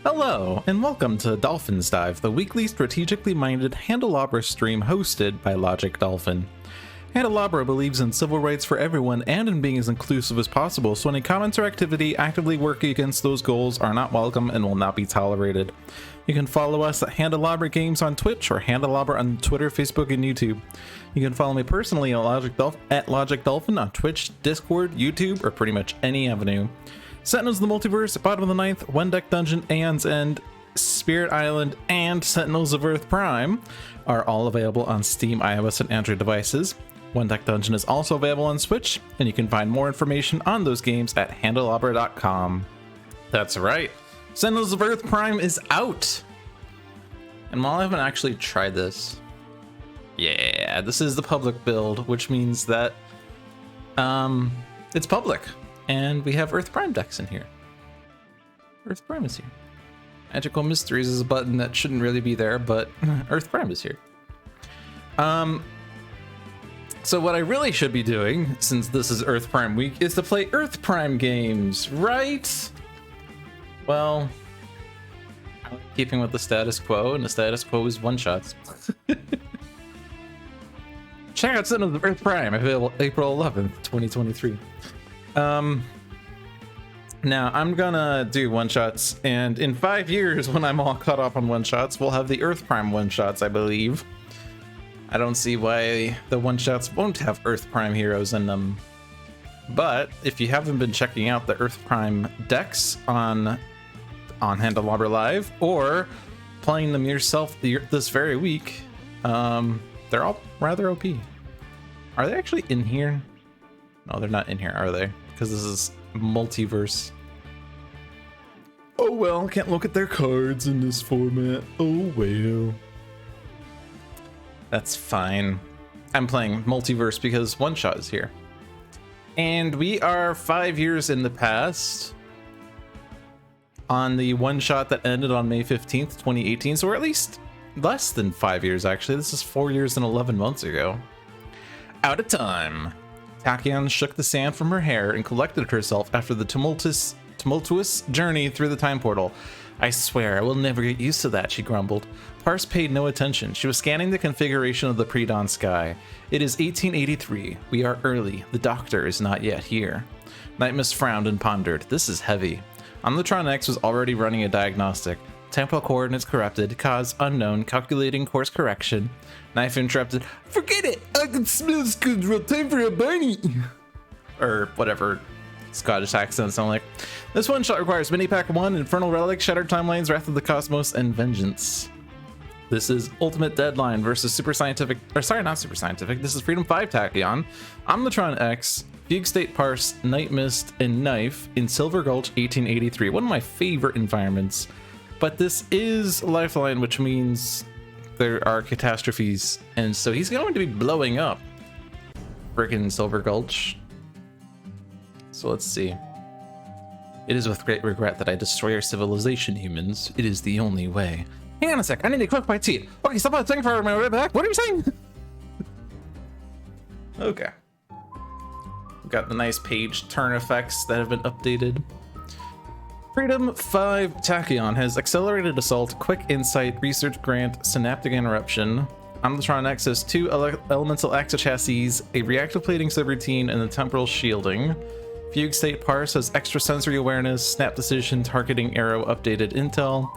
Hello, and welcome to Dolphin's Dive, the weekly strategically minded Handelabra stream hosted by Logic Dolphin. Handelabra believes in civil rights for everyone and in being as inclusive as possible, so any comments or activity actively working against those goals are not welcome and will not be tolerated. You can follow us at Handelabra Games on Twitch or Handelabra on Twitter, Facebook, and YouTube. You can follow me personally at Logic Dolphin on Twitch, Discord, YouTube, or pretty much any avenue. Sentinels of the Multiverse, Bottom of the Ninth, One Deck Dungeon, Aeon's End, Spirit Island, and Sentinels of Earth Prime are all available on Steam, iOS, and Android devices. One Deck Dungeon is also available on Switch, and you can find more information on those games at handelabra.com. That's right, Sentinels of Earth Prime is out! And while I haven't actually tried this, yeah, this is the public build, which means that it's public. And we have Earth Prime decks in here. Earth Prime is here. Magical Mysteries is a button that shouldn't really be there, but Earth Prime is here. So what I really should be doing, since this is Earth Prime week, is to play Earth Prime games, right? Well, I'm keeping with the status quo, and the status quo is one-shots. Check out Sentinels of Earth Prime, available April 11th, 2023. Now I'm gonna do one-shots, and in 5 years, when I'm all caught up on one-shots, we'll have the Earth Prime one-shots, I believe. I don't see why the one-shots won't have Earth Prime heroes in them. But if you haven't been checking out the Earth Prime decks on Handelabra Live, or playing them yourself this very week, they're all rather OP. Are they actually in here? No, they're not in here, are they? Because this is multiverse. Oh well, can't look at their cards in this format. Oh well. That's fine. I'm playing multiverse because one shot is here. And we are 5 years in the past on the one shot that ended on May 15th, 2018. So we're at least less than 5 years, actually. This is 4 years and 11 months ago. Out of time. Tachyon shook the sand from her hair and collected herself after the tumultuous journey through the time portal. I swear, I will never get used to that, she grumbled. Parse paid no attention. She was scanning the configuration of the pre-dawn sky. It is 1883. We are early. The doctor is not yet here. Nightmist frowned and pondered. This is heavy. Omnitron X was already running a diagnostic. Temporal coordinates corrupted. Cause unknown. Calculating course correction. Knife interrupted. Forget it! I can smell this good real time for a bunny! Or whatever Scottish accents sound like. This one shot requires Mini Pack 1, Infernal Relic, Shattered Timelines, Wrath of the Cosmos, and Vengeance. This is Ultimate Deadline versus Super Scientific, or sorry, not Super Scientific. This is Freedom 5 Tachyon, Omnitron X, Fugue State Parse, Night Mist, and Knife in Silver Gulch 1883. One of my favorite environments. But this is Lifeline, which means there are catastrophes, and so he's going to be blowing up frickin' Silver Gulch. So let's see. It is with great regret that I destroy our civilization, humans. It is the only way. Hang on a sec, I need to cook my tea. Okay, stop a second for my way back. What are you saying? Okay. We've got the nice page turn effects that have been updated. Freedom 5 Tachyon has Accelerated Assault, Quick Insight, Research Grant, Synaptic Interruption. Omnitron X has 2 Elemental Axo-Chassis, a Reactive Plating Subroutine, and a Temporal Shielding. Fugue State Parse has Extrasensory Awareness, Snap Decision, Targeting Arrow, Updated Intel.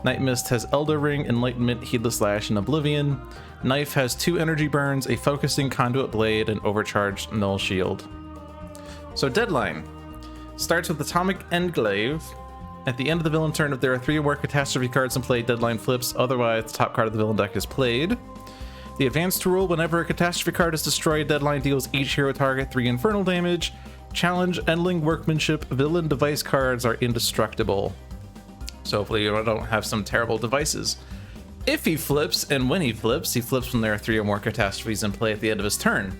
Night Mist has Elder Ring, Enlightenment, Heedless Lash, and Oblivion. Knife has 2 Energy Burns, a Focusing Conduit Blade, and Overcharged Null Shield. So Deadline starts with Atomic Enclave. At the end of the villain turn, if there are 3 or more catastrophe cards in play, Deadline flips. Otherwise, the top card of the villain deck is played. The advanced rule: whenever a catastrophe card is destroyed, Deadline deals each hero target 3 infernal damage. Challenge, Endling Workmanship, villain device cards are indestructible. So hopefully you don't have some terrible devices. If he flips, and when he flips when there are 3 or more catastrophes in play at the end of his turn.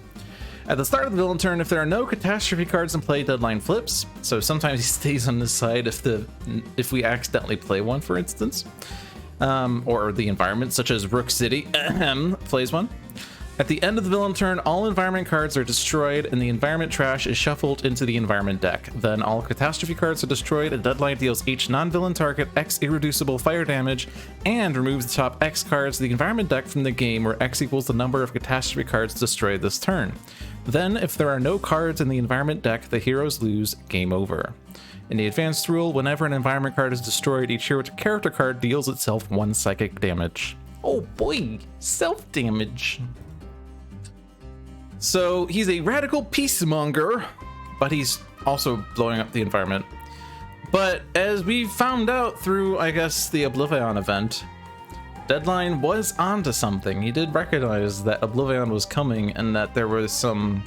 At the start of the villain turn, if there are no catastrophe cards in play, Deadline flips. So sometimes he stays on this side if we accidentally play one, for instance. Or the environment, such as Rook City, plays one. At the end of the villain turn, all environment cards are destroyed and the environment trash is shuffled into the environment deck. Then all catastrophe cards are destroyed and Deadline deals each non-villain target X irreducible fire damage and removes the top X cards of the environment deck from the game, where X equals the number of catastrophe cards destroyed this turn. Then, if there are no cards in the environment deck, the heroes lose. Game over. In the advanced rule, whenever an environment card is destroyed, each hero character card deals itself 1 psychic damage. Oh boy, self-damage. So he's a radical peacemonger, but he's also blowing up the environment. But as we found out through, I guess, the Oblivion event, Deadline was onto something. He did recognize that Oblivion was coming and that there was some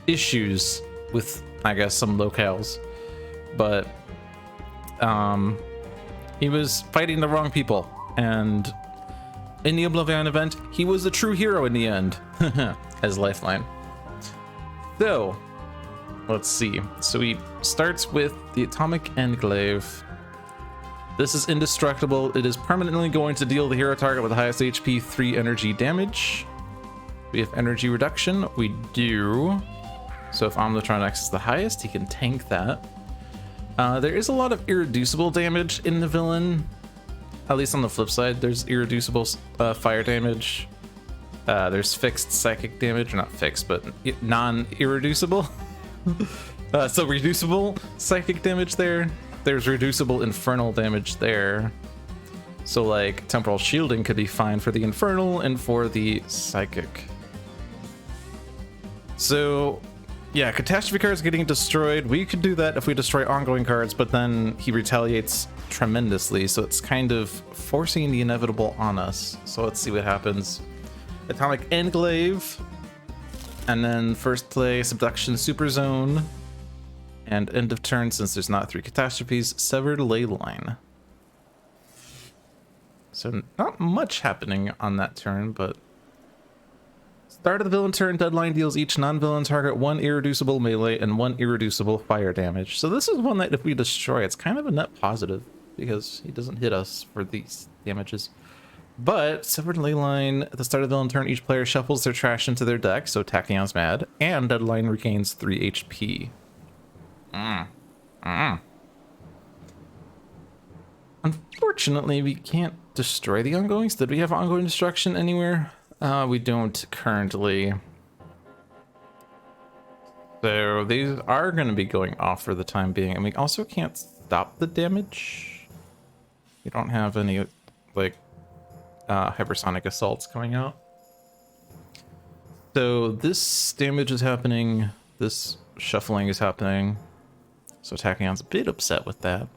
issues with, I guess, some locales. But he was fighting the wrong people, and in the Oblivion event, he was a true hero in the end. As Lifeline. So, let's see. So he starts with the Atomic Enclave. This is indestructible. It is permanently going to deal the hero target with the highest HP 3 energy damage. We have energy reduction. We do. So if Omnitron X is the highest, he can tank that. There is a lot of irreducible damage in the villain. At least on the flip side, there's irreducible fire damage. There's fixed psychic damage, or not fixed, but non-irreducible. So reducible psychic damage there. There's reducible infernal damage there. So like temporal shielding could be fine for the infernal and for the psychic. So yeah, catastrophe cards getting destroyed. We could do that if we destroy ongoing cards, but then he retaliates tremendously. So it's kind of forcing the inevitable on us. So let's see what happens. Atomic Enclave, and then first play Subduction Super Zone, and end of turn, since there's not 3 catastrophes, Severed Ley Line. So not much happening on that turn, but start of the villain turn, Deadline deals each non-villain target 1 irreducible melee and 1 irreducible fire damage. So this is one that if we destroy, it's kind of a net positive, because he doesn't hit us for these damages. But Severed Ley Line, at the start of the villain turn, each player shuffles their trash into their deck, so Tachyon's mad, and Deadline regains 3 HP. Unfortunately, we can't destroy the ongoings. Did we have ongoing destruction anywhere? We don't currently. So these are going to be going off for the time being, and we also can't stop the damage. We don't have any, like, hypersonic assaults coming out. So this damage is happening, this shuffling is happening, so Tachyon's a bit upset with that.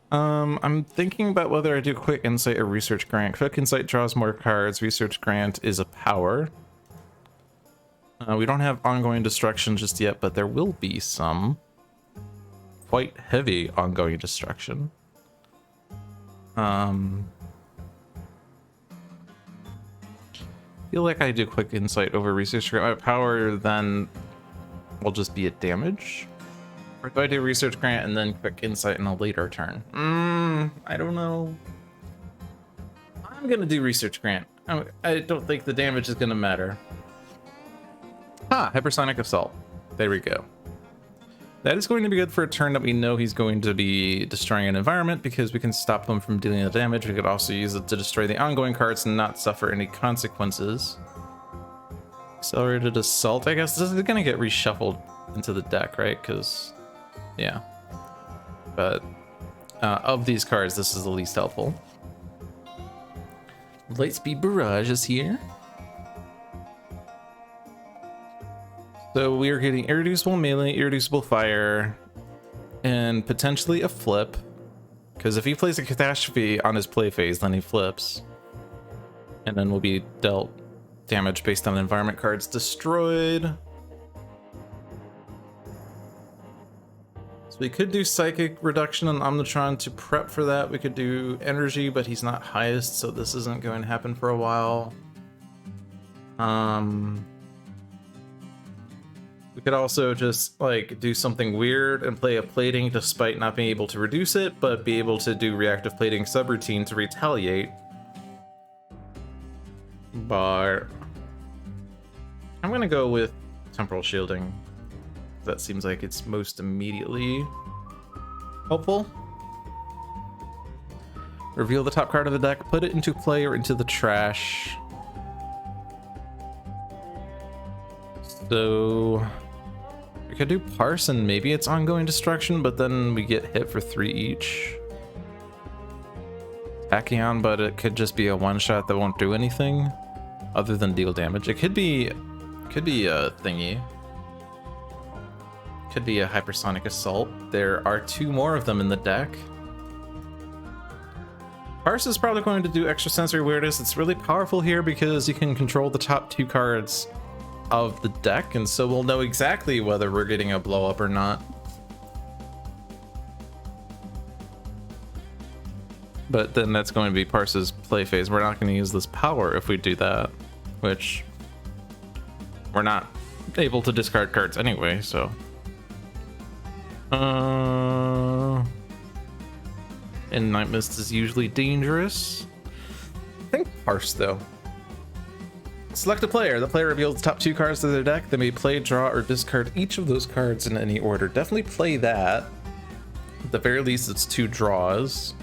I'm thinking about whether I do Quick Insight or Research Grant. Quick Insight draws more cards, Research Grant is a power. We don't have ongoing destruction just yet, but there will be some quite heavy ongoing destruction. Feel like I do Quick Insight over Research Grant. My power then will just be a damage. Or do I do Research Grant and then Quick Insight in a later turn? I don't know. I'm gonna do Research Grant. I don't think the damage is gonna matter. Hypersonic Assault. There we go. That is going to be good for a turn that we know he's going to be destroying an environment, because we can stop him from dealing the damage. We could also use it to destroy the ongoing cards and not suffer any consequences. Accelerated Assault, I guess. This is going to get reshuffled into the deck, right? Because, yeah. But of these cards, this is the least helpful. Lightspeed Barrage is here. So we are getting irreducible melee, irreducible fire, and potentially a flip. Because if he plays a catastrophe on his play phase, then he flips. And then we'll be dealt damage based on environment cards destroyed. So we could do Psychic Reduction on Omnitron to prep for that. We could do Energy, but he's not highest, so this isn't going to happen for a while. We could also just like do something weird and play a plating despite not being able to reduce it, but be able to do reactive plating subroutine to retaliate. but I'm gonna go with Temporal Shielding. That seems like it's most immediately helpful. Reveal the top card of the deck, put it into play or into the trash. So we could do Parse and maybe it's Ongoing Destruction, but then we get hit for 3 each. Tachyon, but it could just be a one-shot that won't do anything other than deal damage. It could be a thingy. Could be a Hypersonic Assault. There are 2 more of them in the deck. Parse is probably going to do Extrasensory Awareness. It's really powerful here because you can control the top 2 cards of the deck, and so we'll know exactly whether we're getting a blow up or not. But then that's going to be Parse's play phase. We're not going to use this power if we do that, which we're not able to discard cards anyway, so. And Night Mist is usually dangerous. I think Parse, though. Select a player. The player reveals the top 2 cards of their deck. They may play, draw, or discard each of those cards in any order. Definitely play that. At the very least, it's 2 draws.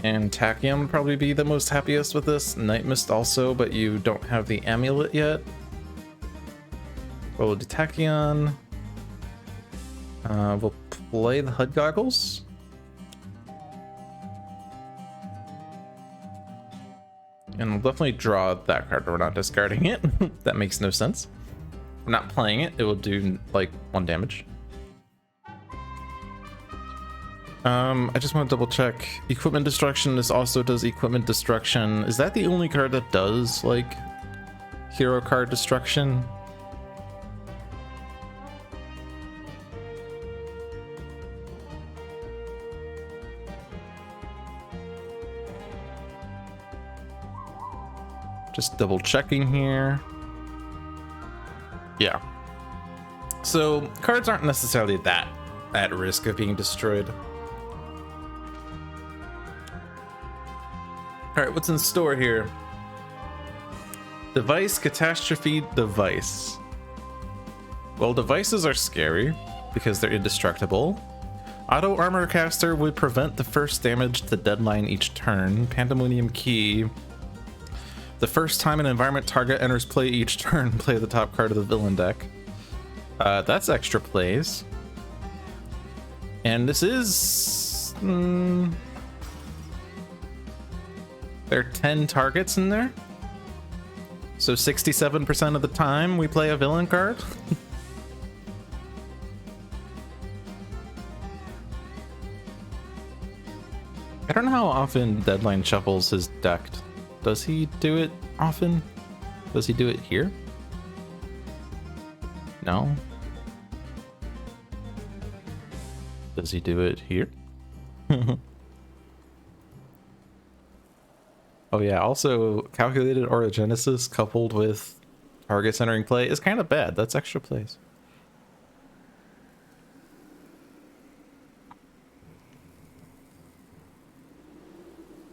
And Tachyon would probably be the most happiest with this. Night Mist also, but you don't have the amulet yet. We'll do Tachyon. We'll play the HUD Goggles. And we'll definitely draw that card. We're not discarding it. That makes no sense. We're not playing it. It will do like 1 damage. I just want to double check. Equipment Destruction. This also does Equipment Destruction. Is that the only card that does like hero card destruction? Just double checking here. Yeah. So cards aren't necessarily that at risk of being destroyed. All right, what's in store here? Device, Catastrophe, Device. Well, devices are scary because they're indestructible. Auto Armor Caster would prevent the first damage to the deadline each turn. Pandemonium Key. The first time an environment target enters play each turn, play the top card of the villain deck. That's extra plays. And this is... there are 10 targets in there. So 67% of the time we play a villain card. I don't know how often Deadline shuffles his deck. Does he do it often? Does he do it here? No. Does he do it here? Oh yeah, also Calculated Orogenesis coupled with targets entering play is kind of bad. That's extra plays.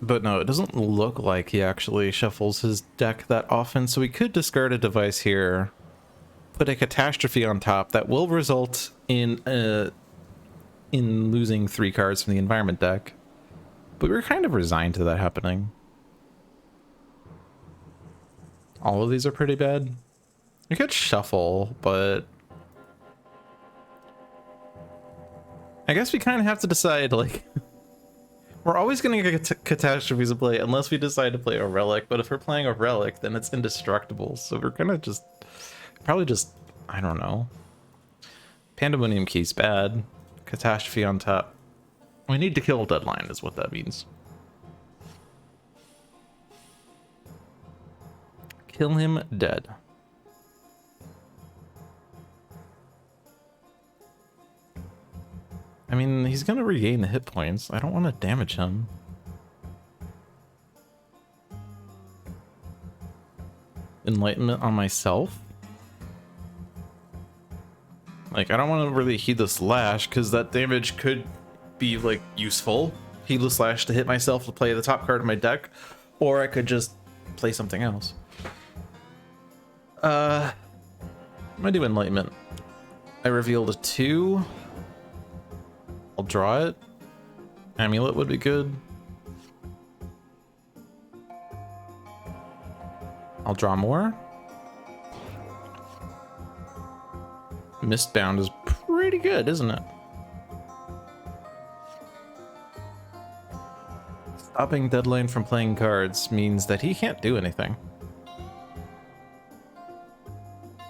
But no, it doesn't look like he actually shuffles his deck that often, so we could discard a device here, put a Catastrophe on top that will result in losing 3 cards from the environment deck. But we're kind of resigned to that happening. All of these are pretty bad. We could shuffle, but I guess we kind of have to decide, like, we're always going to get catastrophes to play unless we decide to play a relic, but if we're playing a relic, then it's indestructible, so we're gonna just probably just, I don't know. Pandemonium Key's bad. Catastrophe on top. We need to kill Deadline is what that means. Kill him dead. I mean, he's gonna regain the hit points. I don't want to damage him. Enlightenment on myself? Like, I don't want to really Heedless Slash, because that damage could be, like, useful. Heedless Slash to hit myself to play the top card of my deck. Or I could just play something else. I'm gonna do Enlightenment. I revealed a 2. I'll draw it. Amulet would be good. I'll draw more. Mistbound is pretty good, isn't it? Stopping Deadline from playing cards means that he can't do anything.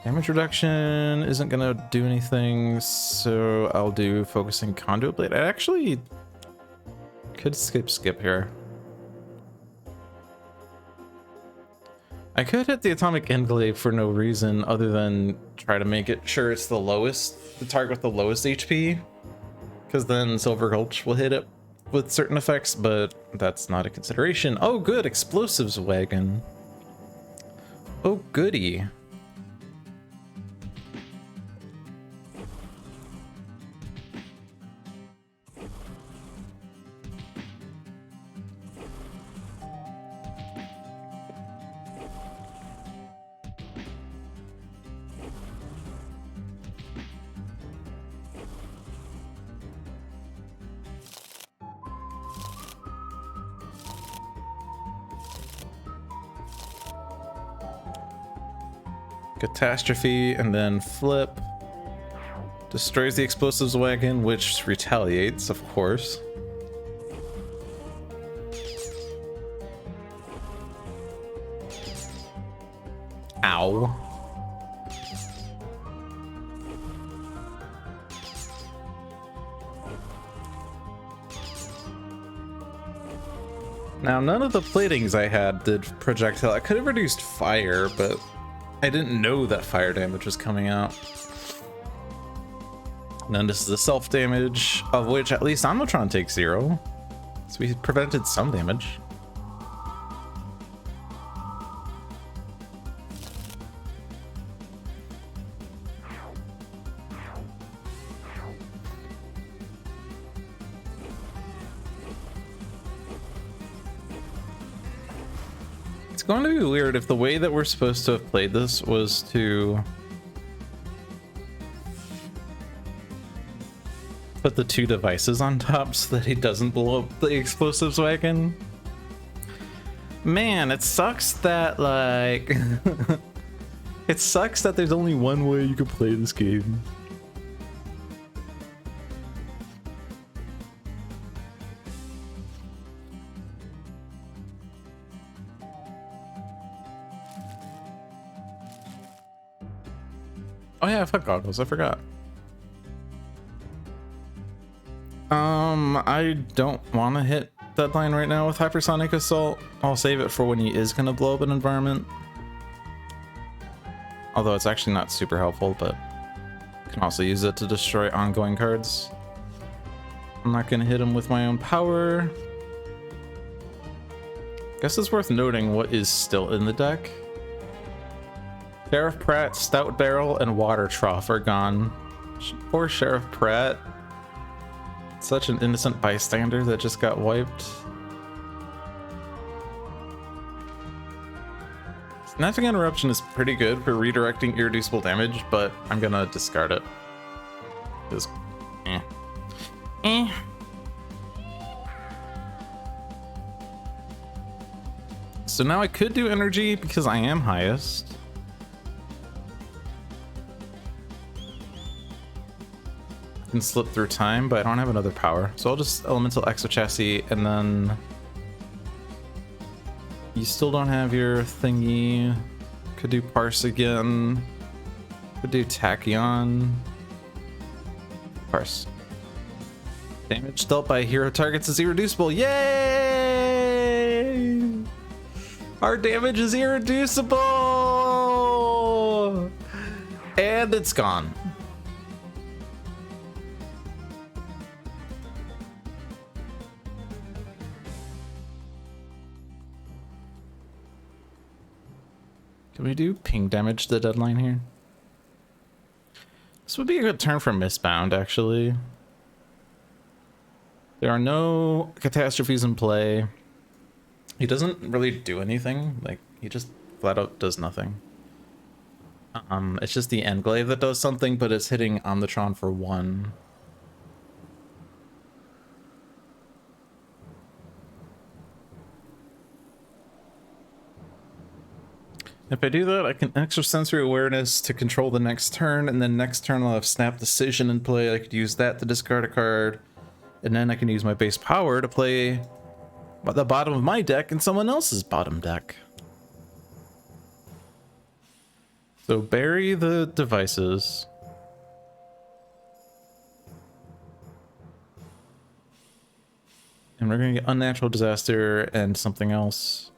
Damage reduction isn't gonna do anything, so I'll do Focusing Conduit Blade. I actually could skip here. I could hit the Atomic Enclave for no reason other than try to make it sure it's the lowest, the target with the lowest HP, because then Silver Gulch will hit it with certain effects, but that's not a consideration. Oh good, Explosives Wagon. Oh goody. Catastrophe and then flip. Destroys the Explosives Wagon, which retaliates, of course. Ow. Now, none of the platings I had did projectile. I could have reduced fire, but I didn't know that fire damage was coming out. And then this is the self damage, of which at least Omnitron takes 0. So we prevented some damage. It's going to be weird if the way that we're supposed to have played this was to put the 2 devices on top so that he doesn't blow up the Explosives Wagon. Man, it sucks that, like... it sucks that there's only one way you can play this game. Oh yeah, fuck goggles, I forgot. I don't want to hit Deadline right now with Hypersonic Assault. I'll save it for when he is going to blow up an environment. Although it's actually not super helpful, but I can also use it to destroy ongoing cards. I'm not going to hit him with my own power. Guess it's worth noting what is still in the deck. Sheriff Pratt, Stout Barrel, and Water Trough are gone. Poor Sheriff Pratt. Such an innocent bystander that just got wiped. Snapping Interruption is pretty good for redirecting irreducible damage, but I'm gonna discard it. Just, So now I could do energy because I am highest. Can slip through time, but I don't have another power, so I'll just Elemental Exochassis, and then you still don't have your thingy. Could do Parse again. Could do Tachyon. Parse. Damage dealt by hero targets is irreducible. Yay! Our damage is irreducible! And it's gone. Can we do ping damage to the Deadline here? This would be a good turn for Mistbound, actually. There are no catastrophes in play. He doesn't really do anything. Like, He just flat out does nothing. It's just the Englaive that does something, but it's hitting Omnitron for 1. If I do that, I can extrasensory awareness to control the next turn, and then next turn I'll have Snap Decision in play. I could use that to discard a card, and then I can use my base power to play the bottom of my deck and someone else's bottom deck. So bury the devices. And we're gonna get Unnatural Disaster and something else.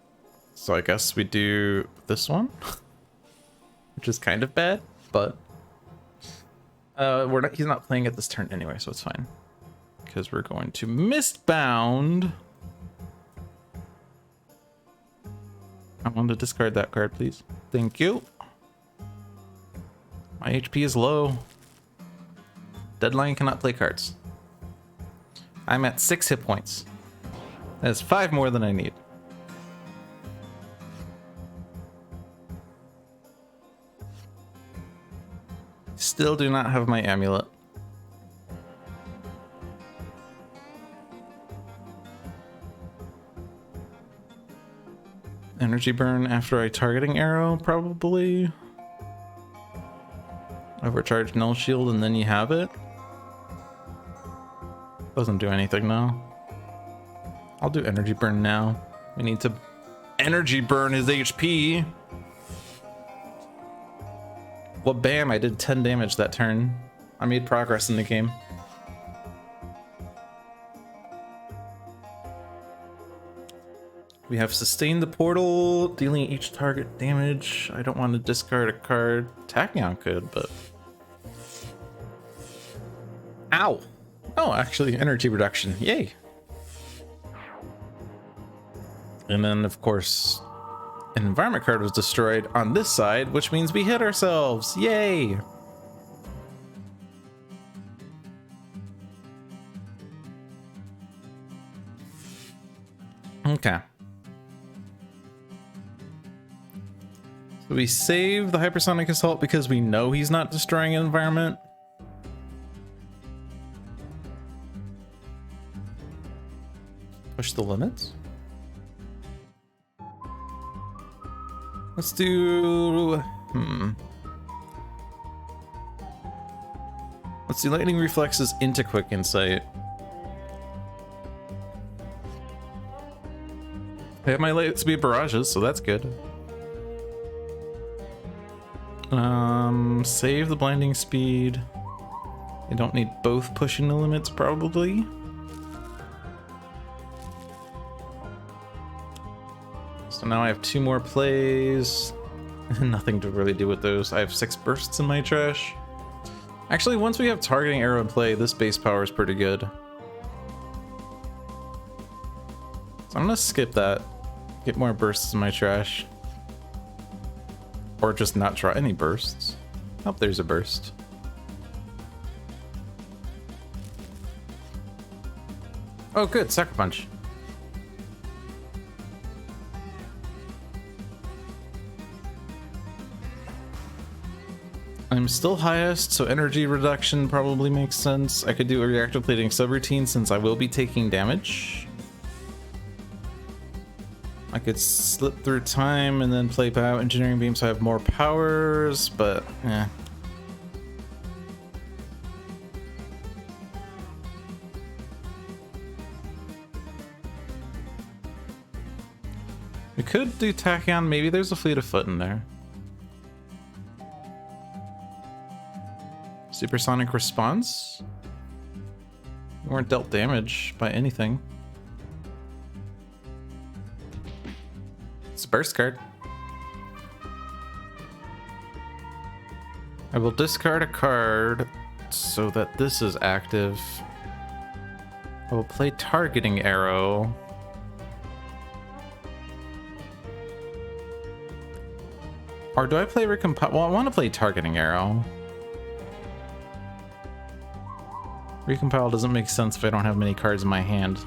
So I guess we do this one, which is kind of bad, but he's not playing it this turn anyway, so it's fine. Because we're going to Mistbound. I want to discard that card, please. Thank you. My HP is low. Deadline cannot play cards. I'm at 6 hit points. That's 5 more than I need. Still do not have my amulet. Energy burn after a targeting arrow, probably. Overcharge null shield and then you have it. Doesn't do anything now. I'll do energy burn now. We need to energy burn his HP. Well, bam, I did 10 damage that turn. I made progress in the game. We have sustained the portal, dealing each target damage. I don't want to discard a card. Tachyon could, but... Ow! Oh, actually, energy reduction. Yay! And then, of course, an environment card was destroyed on this side, which means we hit ourselves. Yay! Okay. So we save the hypersonic assault because we know he's not destroying an environment. Push the limits. Let's do... Let's do lightning reflexes into quick insight. I have my light speed barrages, so that's good. Save the blinding speed. I don't need both pushing the limits, probably. So now I have 2 more plays. Nothing to really do with those. I have 6 bursts in my trash. Actually, once we have targeting arrow in play, this base power is pretty good. So I'm gonna skip that. Get more bursts in my trash. Or just not draw any bursts. Oh, there's a burst. Oh, good. Sucker Punch. I'm still highest, so energy reduction probably makes sense. I could do a reactor plating subroutine since I will be taking damage. I could slip through time and then play Engineering Beam so I have more powers, but yeah. We could do Tachyon. Maybe there's a Fleet of Foot in there. Supersonic response? We weren't dealt damage by anything. It's a burst card. I will discard a card so that this is active. I will play targeting arrow. Or do I play recompile? Well, I want to play targeting arrow. Recompile doesn't make sense if I don't have many cards in my hand.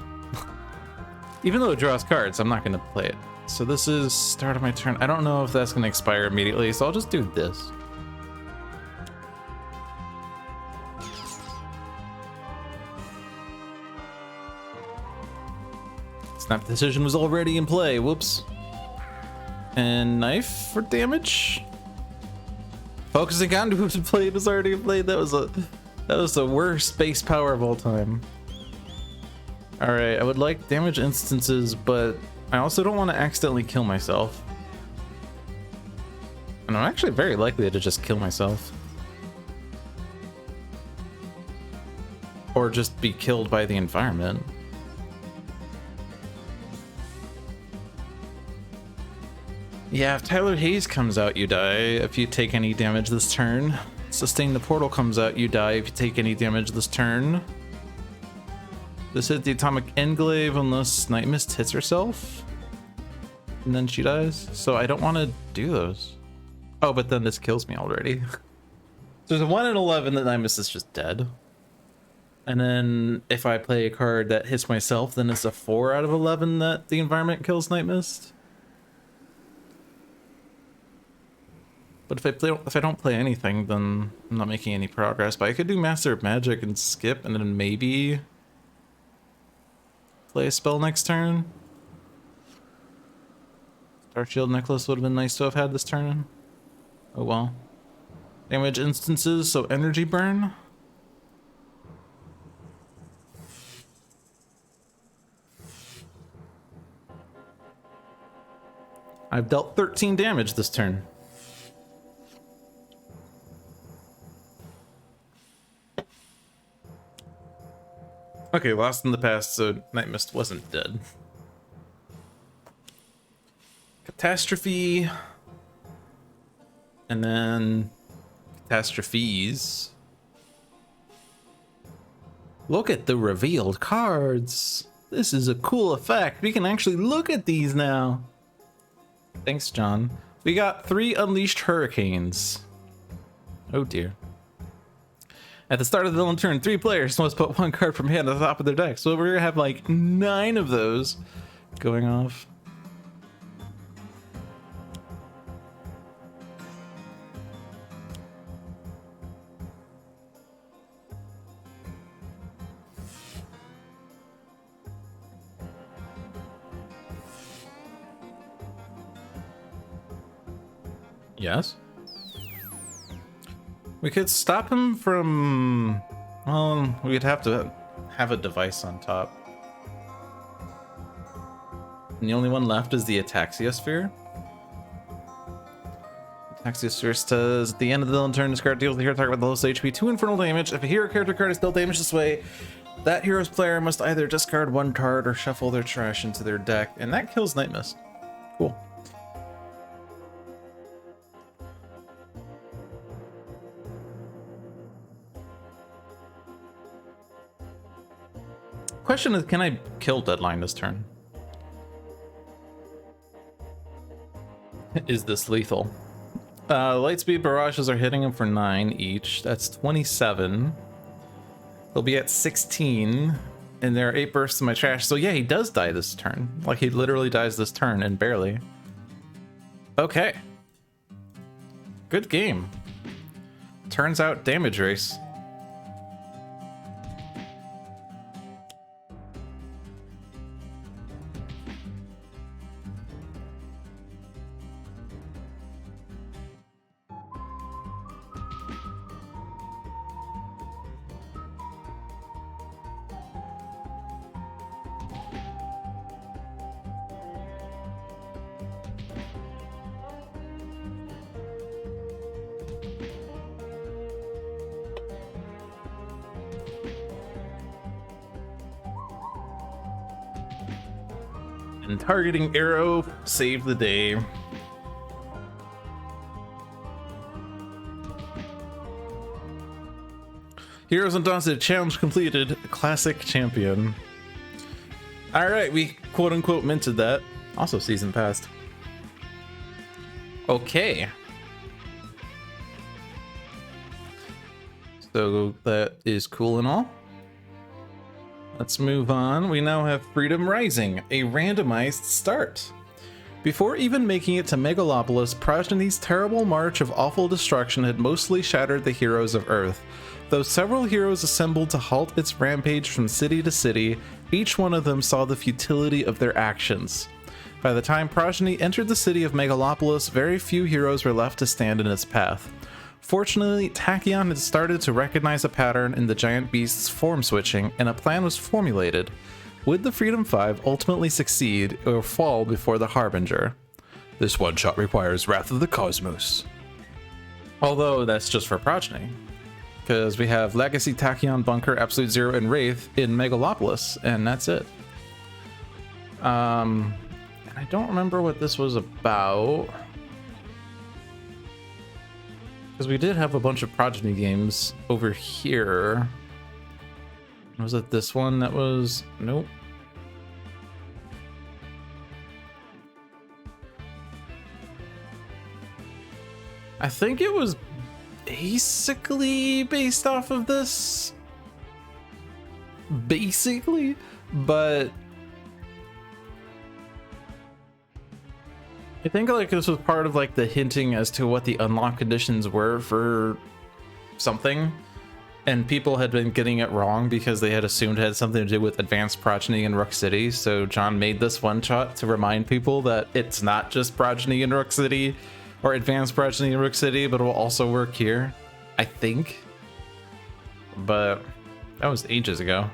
Even though it draws cards, I'm not going to play it. So this is start of my turn. I don't know if that's gonna expire immediately, so I'll just do this. Snap decision was already in play. Whoops. And knife for damage. Focusing on to play was already in play. That was the worst base power of all time. All right, I would like damage instances, but I also don't want to accidentally kill myself. And I'm actually very likely to just kill myself. Or just be killed by the environment. Yeah, if Tyler Hayes comes out, you die if you take any damage this turn. Sustain the Portal comes out, you die if you take any damage this turn. This hit the Atomic Englaive unless Night Mist hits herself. And then she dies. So I don't want to do those. Oh, but then this kills me already. There's a 1 in 11 that Night Mist is just dead. And then if I play a card that hits myself, then it's a 4 out of 11 that the environment kills Night Mist. But if I don't play anything, then I'm not making any progress. But I could do Master of Magic and skip, and then maybe play a spell next turn. Star Shield Necklace would have been nice to have had this turn. Oh well. Damage instances, so energy burn. I've dealt 13 damage this turn. Okay, Lost in the Past, so Night Mist wasn't dead. Catastrophe. And then catastrophes. Look at the revealed cards. This is a cool effect. We can actually look at these now. Thanks, John. We got 3 Unleashed Hurricanes. Oh dear. At the start of the villain turn, 3 players must put 1 card from hand at the top of their deck. So we're gonna have like 9 of those going off. Yes. We could stop him from... Well, we'd have to have a device on top. And the only one left is the Ataxia Sphere. Ataxia Sphere says, at the end of the villain turn, this card deals the hero target with the lowest HP 2 infernal damage. If a hero character card is dealt damage this way, that hero's player must either discard 1 card or shuffle their trash into their deck. And that kills Night Mist. Cool. Question is, can I kill Deadline this turn? Is this lethal? Lightspeed barrages are hitting him for 9 each. That's 27. He'll be at 16, and there are 8 bursts in my trash. So yeah, he does die this turn. Like, he literally dies this turn, and barely. Okay. Good game. Turns out damage race. And targeting arrow saved the day. Heroes Undaunted challenge completed. Classic champion. All right, we quote unquote minted that. Also season passed. Okay. So that is cool and all. Let's move on. We now have Freedom Rising, a randomized start. Before even making it to Megalopolis, Progeny's terrible march of awful destruction had mostly shattered the heroes of Earth. Though several heroes assembled to halt its rampage from city to city, each one of them saw the futility of their actions. By the time Progeny entered the city of Megalopolis, very few heroes were left to stand in its path. Fortunately, Tachyon had started to recognize a pattern in the giant beast's form switching, and a plan was formulated. Would the Freedom Five ultimately succeed or fall before the Harbinger? This one-shot requires Wrath of the Cosmos. Although that's just for Progeny, because we have Legacy, Tachyon, Bunker, Absolute Zero, and Wraith in Megalopolis, and that's it. And I don't remember what this was about, because we did have a bunch of Progeny games over here. Was it this one that was... Nope. I think it was basically based off of this. Basically, but... I think like this was part of like the hinting as to what the unlock conditions were for something. And people had been getting it wrong because they had assumed it had something to do with Advanced Progeny in Rook City. So John made this one shot to remind people that it's not just Progeny in Rook City or Advanced Progeny in Rook City, but it will also work here, I think. But that was ages ago.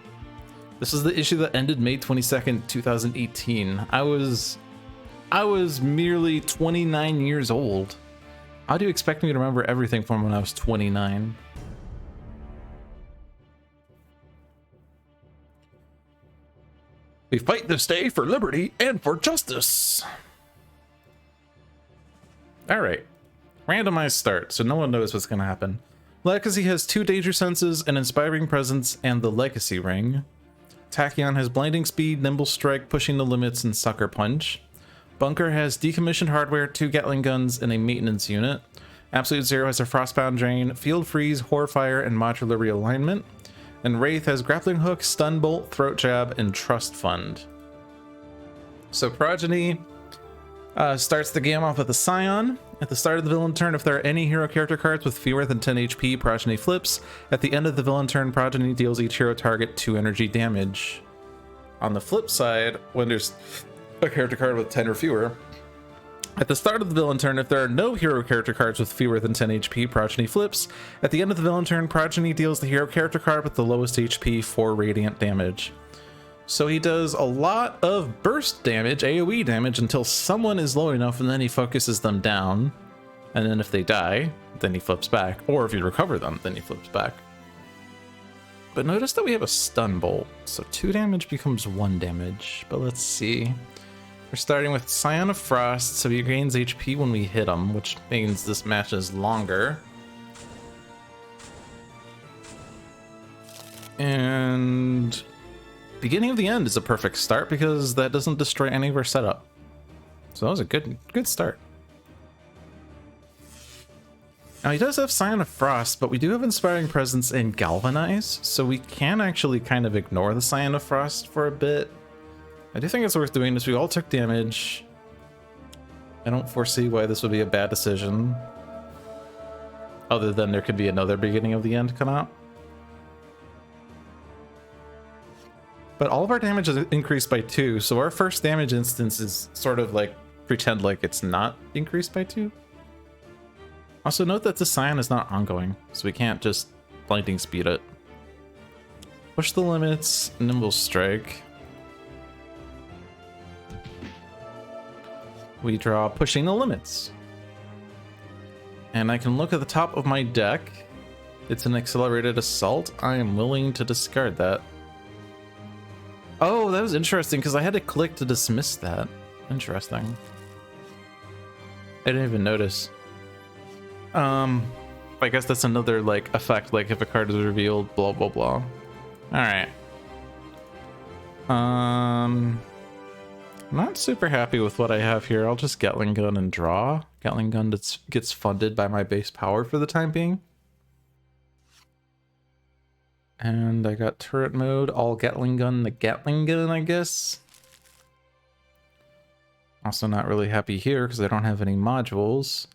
This is the issue that ended May 22nd, 2018. I was merely 29 years old. How do you expect me to remember everything from when I was 29? We fight this day for liberty and for justice. All right. Randomized start, so no one knows what's going to happen. Legacy has 2 Danger Senses, an Inspiring Presence, and the Legacy Ring. Tachyon has Blinding Speed, Nimble Strike, Pushing the Limits, and Sucker Punch. Bunker has Decommissioned Hardware, 2 Gatling Guns, and a Maintenance Unit. Absolute Zero has a Frostbound Drain, Field Freeze, Horrorfire, and Modular Realignment. And Wraith has Grappling Hook, Stun Bolt, Throat Jab, and Trust Fund. So Progeny starts the game off with a Scion. At the start of the villain turn, if there are any hero character cards with fewer than 10 HP, Progeny flips. At the end of the villain turn, Progeny deals each hero target 2 energy damage. On the flip side, when there's a character card with 10 or fewer, at the start of the villain turn, if there are no hero character cards with fewer than 10 HP, Progeny flips. At the end of the villain turn, Progeny deals the hero character card with the lowest HP 4 radiant damage. So he does a lot of burst damage, AoE damage, until someone is low enough, and then he focuses them down. And then if they die, then he flips back. Or if you recover them, then he flips back. But notice that we have a stun bolt, so 2 damage becomes 1 damage. But let's see. We're starting with Scion of Frost, so he gains HP when we hit him, which means this match is longer. And beginning of the end is a perfect start because that doesn't destroy any of our setup. So that was a good start. Now he does have Scion of Frost, but we do have Inspiring Presence and Galvanize, so we can actually kind of ignore the Scion of Frost for a bit. I do think it's worth doing this. We all took damage. I don't foresee why this would be a bad decision. Other than there could be another beginning of the end come out. But all of our damage is increased by 2, so our first damage instance is sort of like pretend like it's not increased by 2. Also note that the Scion is not ongoing, so we can't just blinding speed it. Push the limits, Nimble Strike. We draw Pushing the Limits. And I can look at the top of my deck. It's an Accelerated Assault. I am willing to discard that. Oh, that was interesting because I had to click to dismiss that. Interesting. I didn't even notice. I guess that's another like effect, like if a card is revealed, blah blah blah. Alright. Not super happy with what I have here. I'll just Gatling Gun and draw. Gatling Gun gets funded by my base power for the time being. And I got turret mode, all Gatling Gun, the Gatling Gun, I guess. Also not really happy here because I don't have any modules.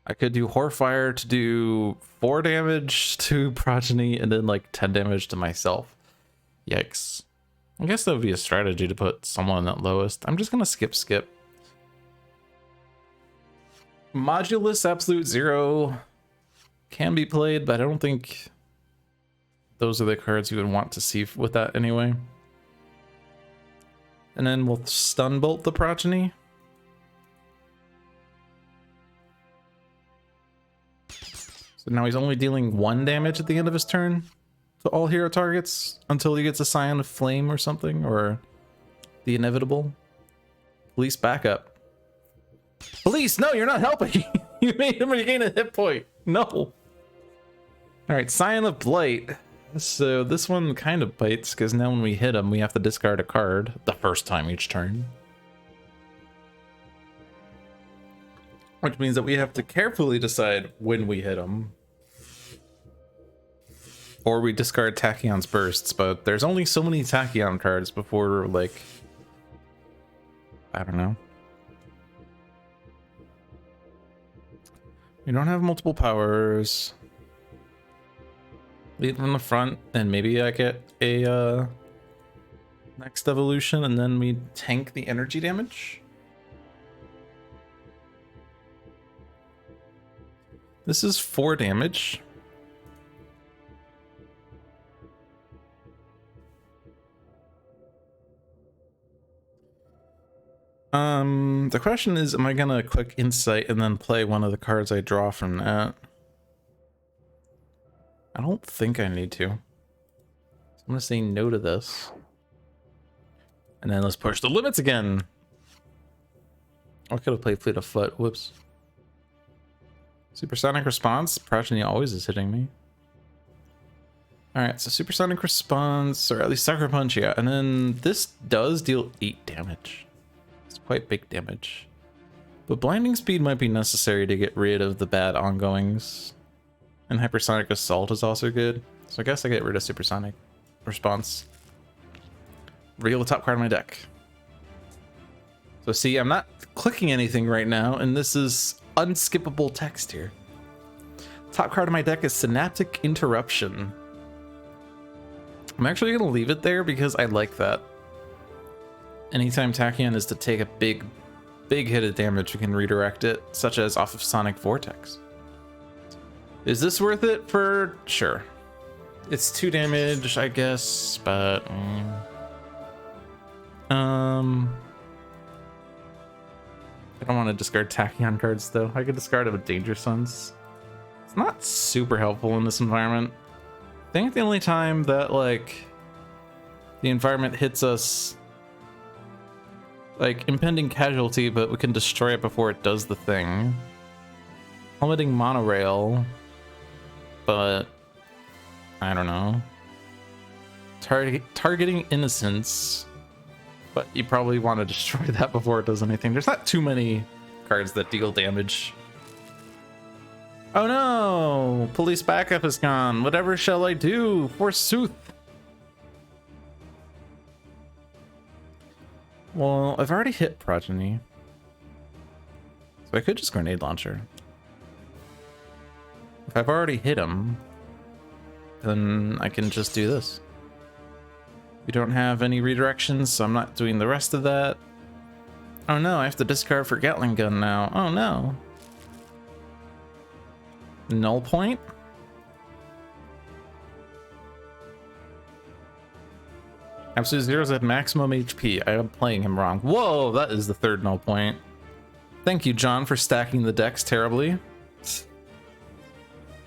I could do Horfire to do 4 damage to Progeny and then like 10 damage to myself. Yikes. I guess that would be a strategy to put someone at lowest. I'm just gonna skip. Modulus Absolute Zero can be played, but I don't think those are the cards you would want to see with that anyway. And then we'll Stun Bolt the Progeny. So now he's only dealing 1 damage at the end of his turn to all hero targets until he gets a Scion of Flame or something, or the inevitable. Police backup. Police, no, you're not helping. You made him regain a hit point. No. All right, Scion of Blight. So this one kind of bites because now when we hit him, we have to discard a card the first time each turn. Which means that we have to carefully decide when we hit him. Or we discard Tachyon's Bursts, but there's only so many Tachyon cards before, like, I don't know. We don't have multiple powers. Lead from the front, and maybe I get a next evolution, and then we tank the energy damage. This is 4 damage. The question is, am I gonna click Insight and then play one of the cards I draw from that? I don't think I need to. So I'm gonna say no to this. And then let's push the limits again. I could have played Fleet of Foot. Whoops. Supersonic Response. Progeny always is hitting me. Alright, so Supersonic Response, or at least Sucker Punch, yeah. And then this does deal 8 damage. It's quite big damage. But Blinding Speed might be necessary to get rid of the bad ongoings. And Hypersonic Assault is also good. So I guess I get rid of Supersonic Response. Reveal the top card of my deck. So see, I'm not clicking anything right now, and this is unskippable text here. Top card of my deck is Synaptic Interruption. I'm actually going to leave it there because I like that. Anytime Tachyon is to take a big hit of damage, we can redirect it, such as off of Sonic Vortex. Is this worth it? For sure. It's 2 damage, I guess, but I don't want to discard Tachyon cards though. I could discard it with Danger Sons. It's not super helpful in this environment. I think the only time that like the environment hits us like impending casualty, but we can destroy it before it does the thing. Plummeting Monorail, but I don't know. Targeting Innocence, but you probably want to destroy that before it does anything. There's not too many cards that deal damage. Oh no! Police backup is gone. Whatever shall I do? Forsooth. Well, I've already hit Progeny. So I could just Grenade Launcher. If I've already hit him, then I can just do this. We don't have any redirections, so I'm not doing the rest of that. Oh no, I have to discard for Gatling Gun now. Oh no. Null Point? Absolute Zero's at maximum HP. I am playing him wrong. Whoa, that is the 3rd null point. Thank you, John, for stacking the decks terribly.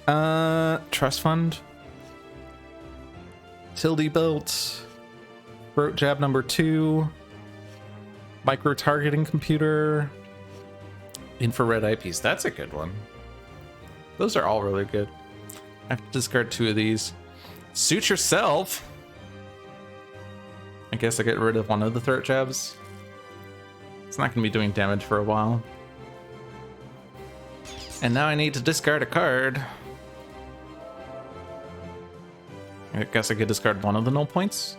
Trust Fund. Tilde Belt. Throat Jab number 2. Micro Targeting Computer. Infrared Eyepiece. That's a good one. Those are all really good. I have to discard 2 of these. Suit Yourself. I guess I get rid of one of the throat jabs. It's not going to be doing damage for a while. And now I need to discard a card. I guess I could discard one of the null points.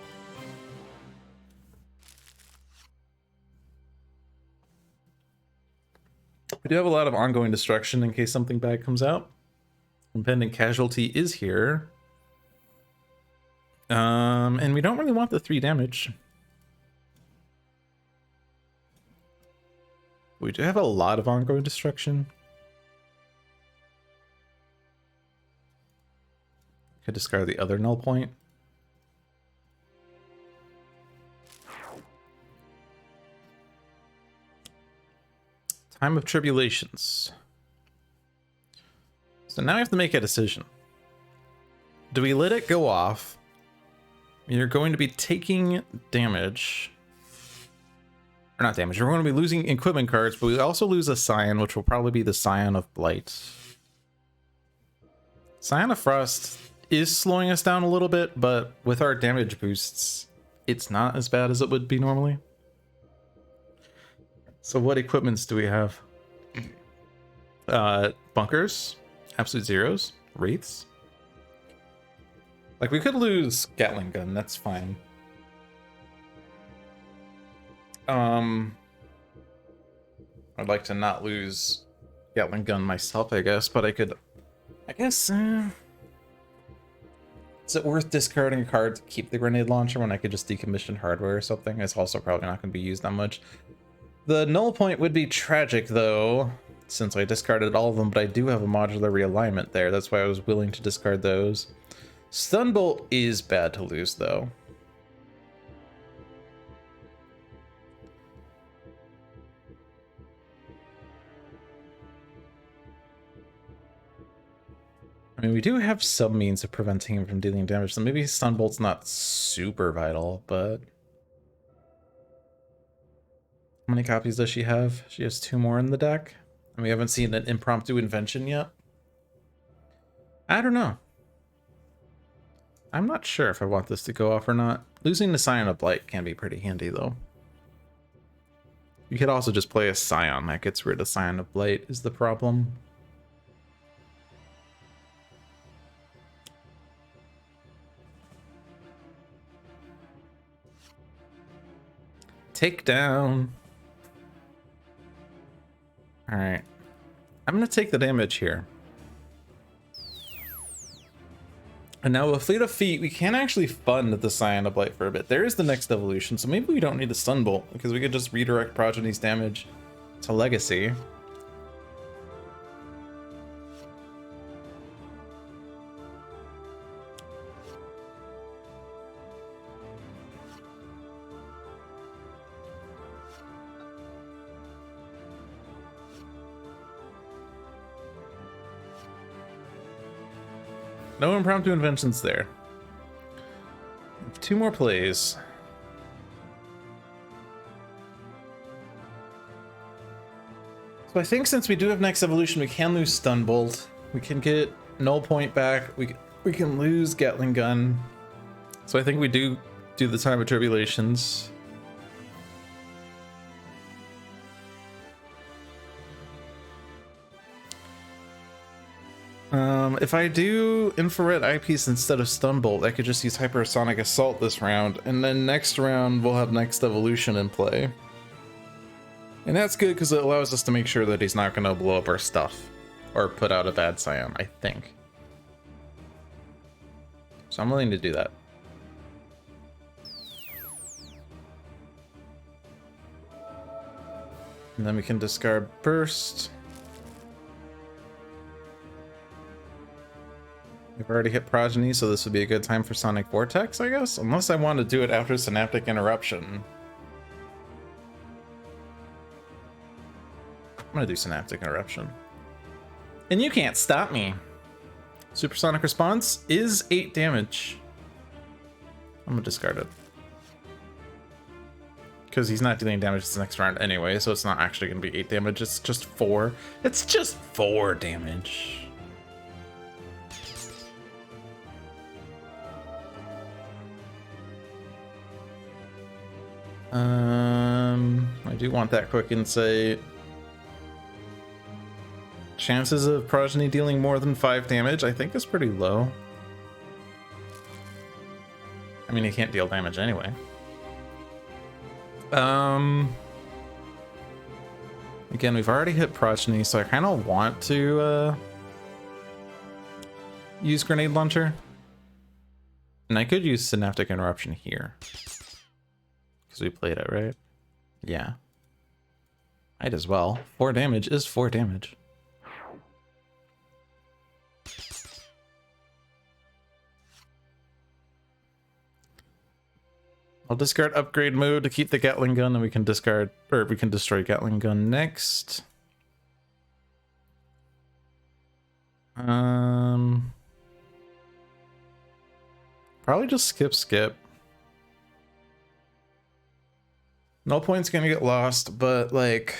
We do have a lot of ongoing destruction in case something bad comes out. Impending casualty is here. And we don't really want the 3 damage. We do have a lot of ongoing destruction. Could discard the other null point. Time of tribulations. So now we have to make a decision. Do we let it go off? You're going to be taking damage. Or not damage, we're going to be losing equipment cards, but we also lose a Scion, which will probably be the Scion of Blight. Scion of Frost is slowing us down a little bit, but with our damage boosts, it's not as bad as it would be normally. So what equipments do we have? Bunkers, absolute zeros, wraiths. Like, we could lose Gatling gun, that's fine. I'd like to not lose Gatling gun myself, I guess, but I could, is it worth discarding a card to keep the grenade launcher when I could just decommission hardware or something? It's also probably not going to be used that much. The null point would be tragic, though, since I discarded all of them, but I do have a modular realignment there. That's why I was willing to discard those. Stunbolt is bad to lose, though. I mean, we do have some means of preventing him from dealing damage, so maybe Stunbolt's not super vital, but... How many copies does she have? She has 2 more in the deck. And we haven't seen an impromptu invention yet. I don't know. I'm not sure if I want this to go off or not. Losing the Scion of Blight can be pretty handy, though. You could also just play a Scion that gets rid of Scion of Blight, is the problem. Take down. Alright. I'm going to take the damage here. And now with Fleet of Feet, we can actually fund the Scion of Blight for a bit. There is the next evolution, so maybe we don't need a Stunbolt, because we could just redirect Progeny's damage to Legacy. No impromptu inventions there. 2 more plays. So I think since we do have next evolution, we can lose Stunbolt. We can get Null Point back. We can lose Gatling Gun. So I think we do the Time of Tribulations. If I do Infrared Eyepiece instead of Stunbolt, I could just use Hypersonic Assault this round, and then next round we'll have Next Evolution in play. And that's good because it allows us to make sure that he's not going to blow up our stuff, or put out a bad Scion, I think. So I'm willing to do that. And then we can discard Burst. We've already hit Progeny, so this would be a good time for Sonic Vortex, I guess? Unless I want to do it after Synaptic Interruption. I'm gonna do Synaptic Interruption. And you can't stop me! Supersonic Response is 8 damage. I'm gonna discard it. Because he's not dealing damage this next round anyway, so it's not actually gonna be 8 damage, it's just 4. It's just 4 damage. I do want that quick insight. Chances of Progeny dealing more than 5 damage, I think, is pretty low. I mean, he can't deal damage anyway. Yeah, Again, we've already hit Progeny, so I kind of want to use Grenade Launcher. And I could use Synaptic Interruption here. Because we played it, right? Yeah. Might as well. 4 damage is 4 damage. I'll discard Upgrade Mode to keep the Gatling Gun, and we can discard, or we can destroy Gatling Gun next. Probably just skip. No point's gonna get lost, but like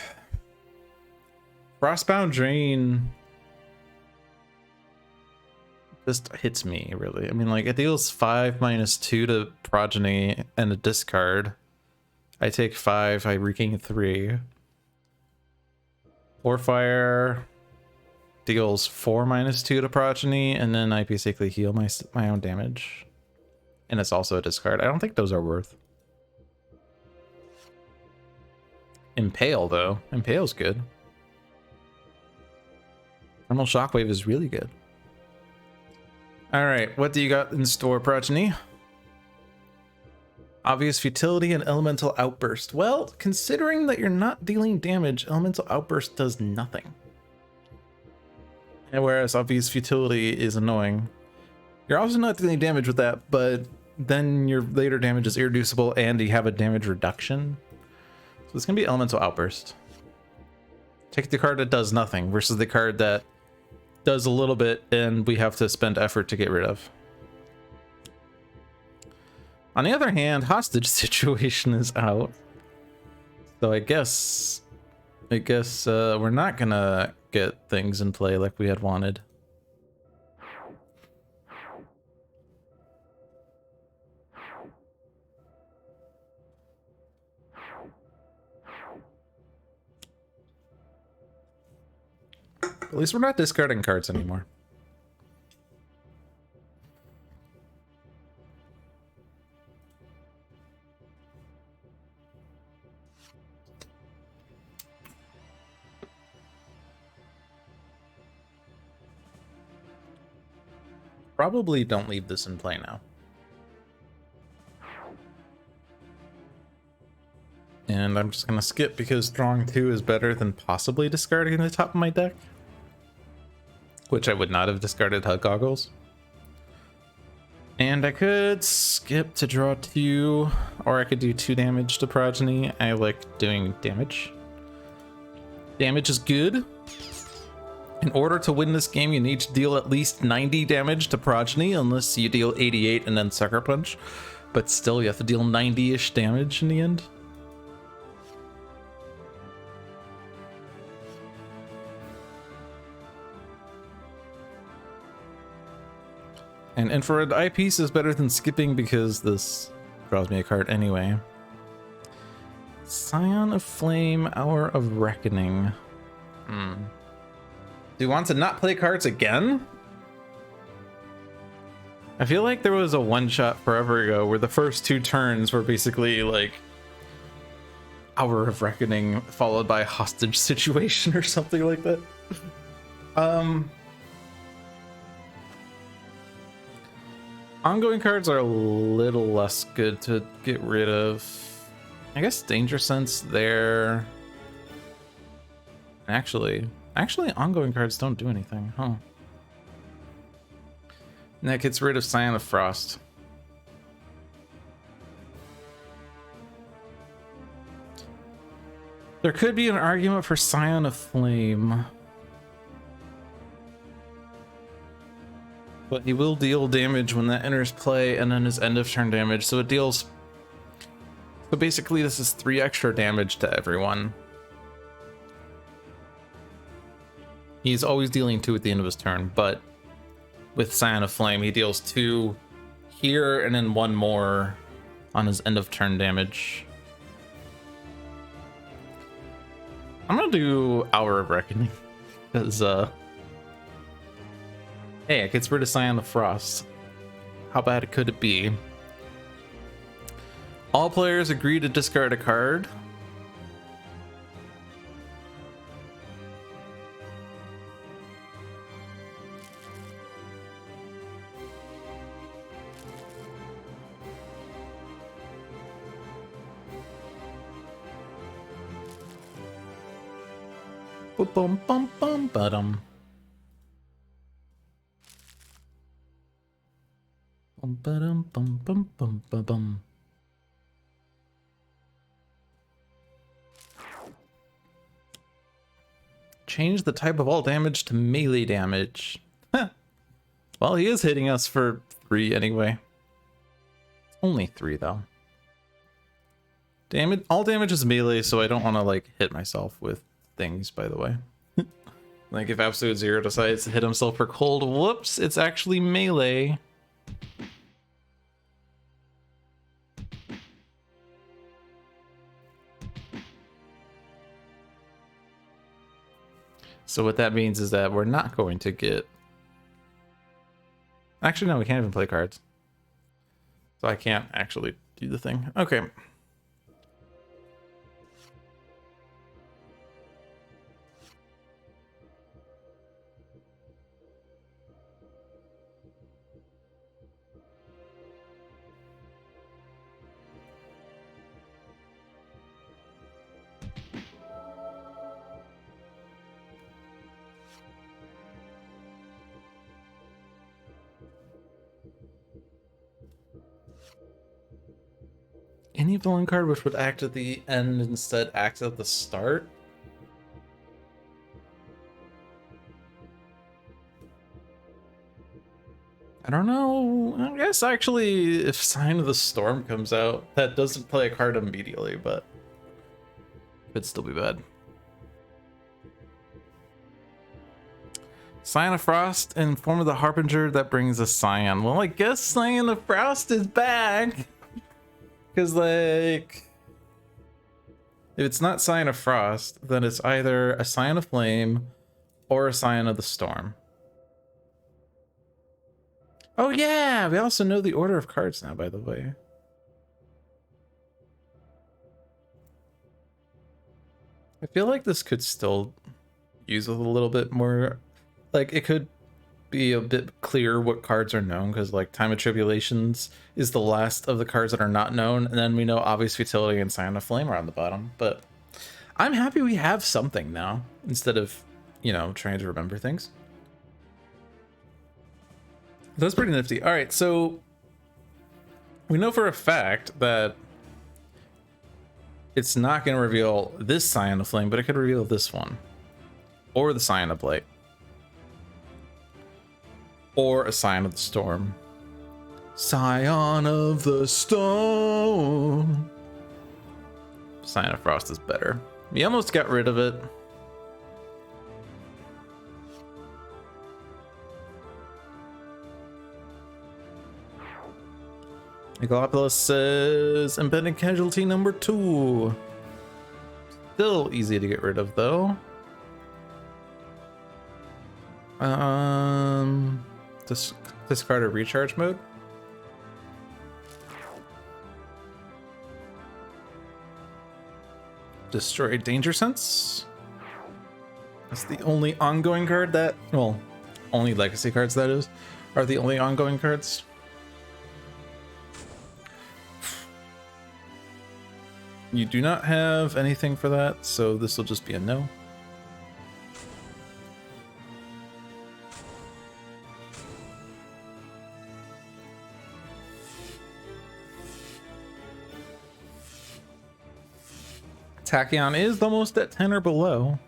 Frostbound Drain just hits me, really. I mean, like, it deals 5 minus 2 to Progeny and a discard. I take 5, I regain 3. Warfire deals 4 minus 2 to Progeny, and then I basically heal my own damage. And it's also a discard. I don't think those are worth. Impale, though. Impale's good. Thermal Shockwave is really good. Alright, what do you got in store, Progeny? Obvious Futility and Elemental Outburst. Well, considering that you're not dealing damage, Elemental Outburst does nothing. And whereas Obvious Futility is annoying. You're also not dealing damage with that, but then your later damage is irreducible and you have a damage reduction. So it's going to be Elemental Outburst. Take the card that does nothing versus the card that does a little bit and we have to spend effort to get rid of. On the other hand, Hostage Situation is out. So I guess we're not gonna get things in play like we had wanted. At least we're not discarding cards anymore. Probably don't leave this in play now. And I'm just gonna skip because drawing 2 is better than possibly discarding the top of my deck. Which I would not have discarded Hug Goggles. And I could skip to draw 2, or I could do 2 damage to Progeny. I like doing damage. Damage is good. In order to win this game, you need to deal at least 90 damage to Progeny, unless you deal 88 and then Sucker Punch. But still, you have to deal 90-ish damage in the end. And Infrared Eyepiece is better than skipping because this draws me a card anyway. Scion of Flame, Hour of Reckoning. Do you want to not play cards again? I feel like there was a one-shot forever ago where the first 2 turns were basically like Hour of Reckoning followed by Hostage Situation or something like that. Ongoing cards are a little less good to get rid of. I guess Danger Sense there. Actually, ongoing cards don't do anything, huh? And that gets rid of Scion of Frost. There could be an argument for Scion of Flame. But he will deal damage when that enters play and then his end of turn damage. So it deals... So basically this is 3 extra damage to everyone. He's always dealing 2 at the end of his turn, but with Scion of Flame, he deals 2 here and then 1 more on his end of turn damage. I'm gonna do Hour of Reckoning because hey, it gets rid of Scion of Frost. How bad could it be? All players agree to discard a card. Bum bum bum bum bum bum bum bum bum bum bum. Change the type of all damage to melee damage. Huh. Well, he is hitting us for 3 anyway. Only 3 though. Damage, all damage is melee, so I don't want to like hit myself with things, by the way. Like if Absolute Zero decides to hit himself for cold, whoops, it's actually melee. So what that means is that we're not going to get... Actually, no, we can't even play cards. So I can't actually do the thing. Okay. Any villain card which would act at the end instead acts at the start? I don't know. I guess actually if Sign of the Storm comes out, that doesn't play a card immediately, but could still be bad. Scion of Frost in form of the Harbinger that brings a Scion. Well, I guess Scion of Frost is back. Because, like, if it's not Scion of Frost, then it's either a Scion of Flame or a Scion of the Storm. Oh, yeah! We also know the order of cards now, by the way. I feel like this could still use a little bit more... Like, it could be a bit clearer what cards are known, because, like, Time of Tribulations is the last of the cards that are not known, and then we know Obvious Futility and Scion of Flame are on the bottom, but I'm happy we have something now, instead of, you know, trying to remember things. That's pretty nifty. Alright, so we know for a fact that it's not going to reveal this Scion of Flame, but it could reveal this one. Or the Scion of Light. Or a Scion of the Storm. Scion of the Storm. Scion of Frost is better. We almost got rid of it. Megalopolis says Impending Casualty number 2. Still easy to get rid of, though. Discard a recharge mode. Destroy Danger Sense. That's the only ongoing card that, well, only legacy cards that is, are the only ongoing cards. You do not have anything for that, so this will just be a no. Tachyon is almost at 10 or below.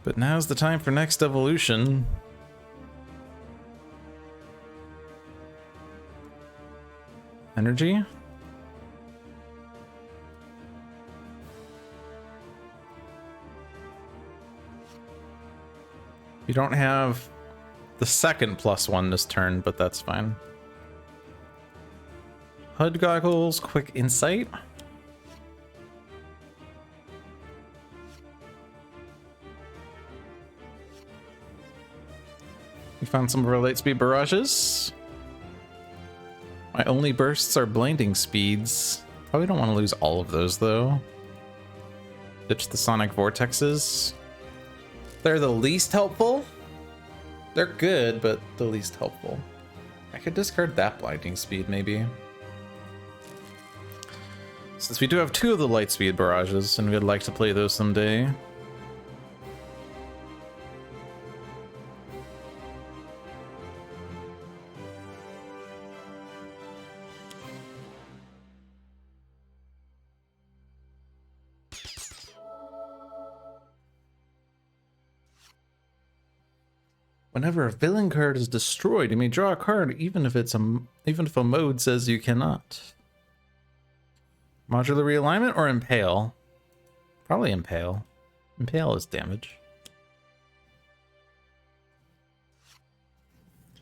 But now's the time for next evolution. Energy? You don't have the second +1 this turn, but that's fine. HUD Goggles, Quick Insight. We found some of our Lightspeed Barrages. My only bursts are Blinding Speeds. Probably don't want to lose all of those, though. Ditch the Sonic Vortexes. They're the least helpful. They're good, but the least helpful. I could discard that Blinding Speed, maybe. So Since we do have 2 of the Lightspeed barrages, and we'd like to play those someday. Whenever a villain card is destroyed, you may draw a card even if a mode says you cannot. Modular realignment or impale? Probably impale. Impale is damage.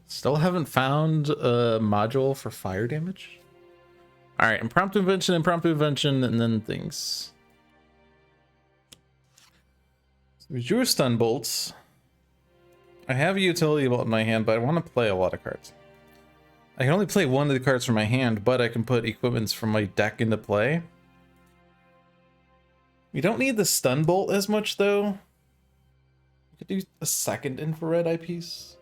Still haven't found a module for fire damage. All right, impromptu invention, and then things. So we drew stun bolts. I have a utility bolt in my hand, but I want to play a lot of cards. I can only play one of the cards from my hand, but I can put equipments from my deck into play. We don't need the stun bolt as much, though. We could do a second infrared eyepiece.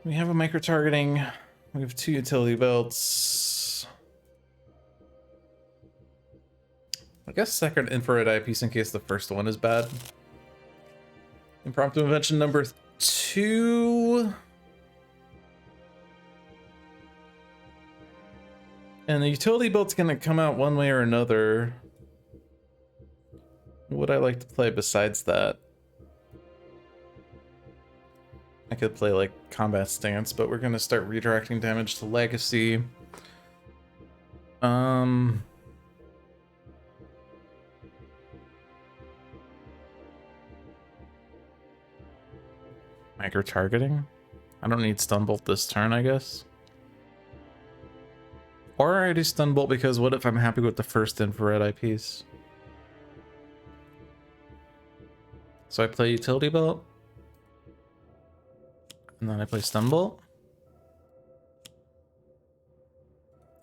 We have a micro targeting. We have 2 utility belts. I guess second infrared eyepiece in case the first one is bad. Impromptu invention number 2. And the utility belt's gonna come out one way or another. What would I like to play besides that? I could play like combat stance, but we're gonna start redirecting damage to legacy. Micro targeting? I don't need stun bolt this turn, I guess. Or I do stun bolt because what if I'm happy with the first infrared eyepiece? So I play utility belt. And then I play stun bolt.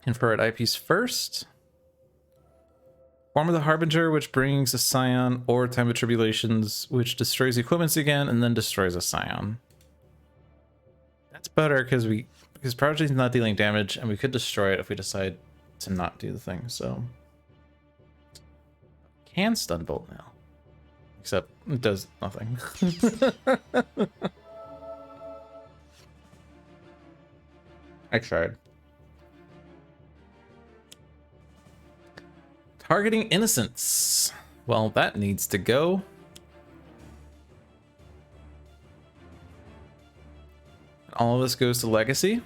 Infrared eyepiece first. Form of the Harbinger, which brings a Scion, or Time of Tribulations, which destroys equipments again and then destroys a Scion. That's better because Prodigy's not dealing damage, and we could destroy it if we decide to not do the thing. So can stun bolt now, except it does nothing. I tried. Targeting innocence. Well, that needs to go. All of this goes to legacy.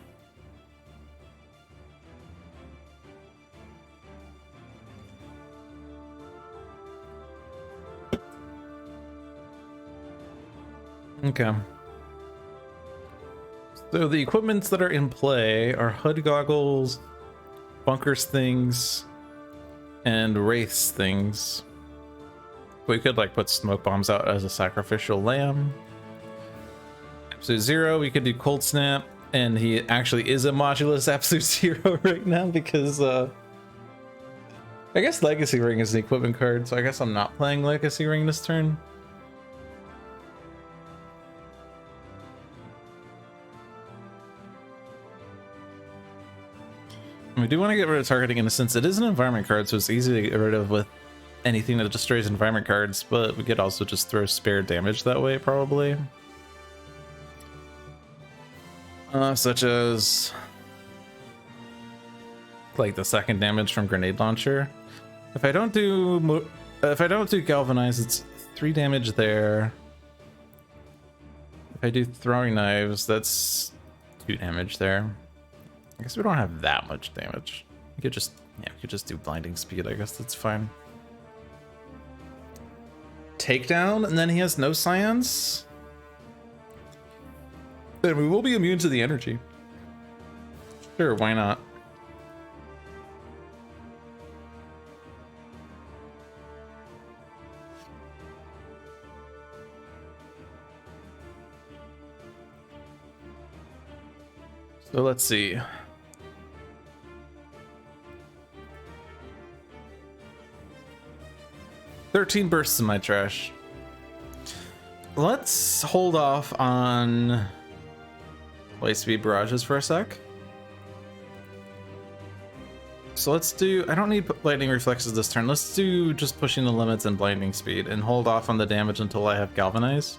Okay. So the equipments that are in play are HUD goggles, bunkers things, and wraiths things. We could like put smoke bombs out as a sacrificial lamb. Absolute Zero, we could do cold snap, and he actually is a modulus Absolute Zero right now because I guess Legacy Ring is an equipment card, so I guess I'm not playing Legacy Ring this turn. We do want to get rid of targeting innocence. It is an environment card, so it's easy to get rid of with anything that destroys environment cards, but we could also just throw spare damage that way, probably. Such as like the second damage from grenade launcher. If I don't do galvanize, it's 3 damage there. If I do throwing knives, that's 2 damage there. I guess we don't have that much damage. We could just do blinding speed. I guess that's fine. Takedown, and then he has no scions. Then we will be immune to the energy. Sure, why not? So let's see. "13 bursts in my trash." Let's hold off on Lightspeed barrages for a sec. So let's do, I don't need lightning reflexes this turn. Let's do just pushing the limits and blinding speed and hold off on the damage until I have galvanize.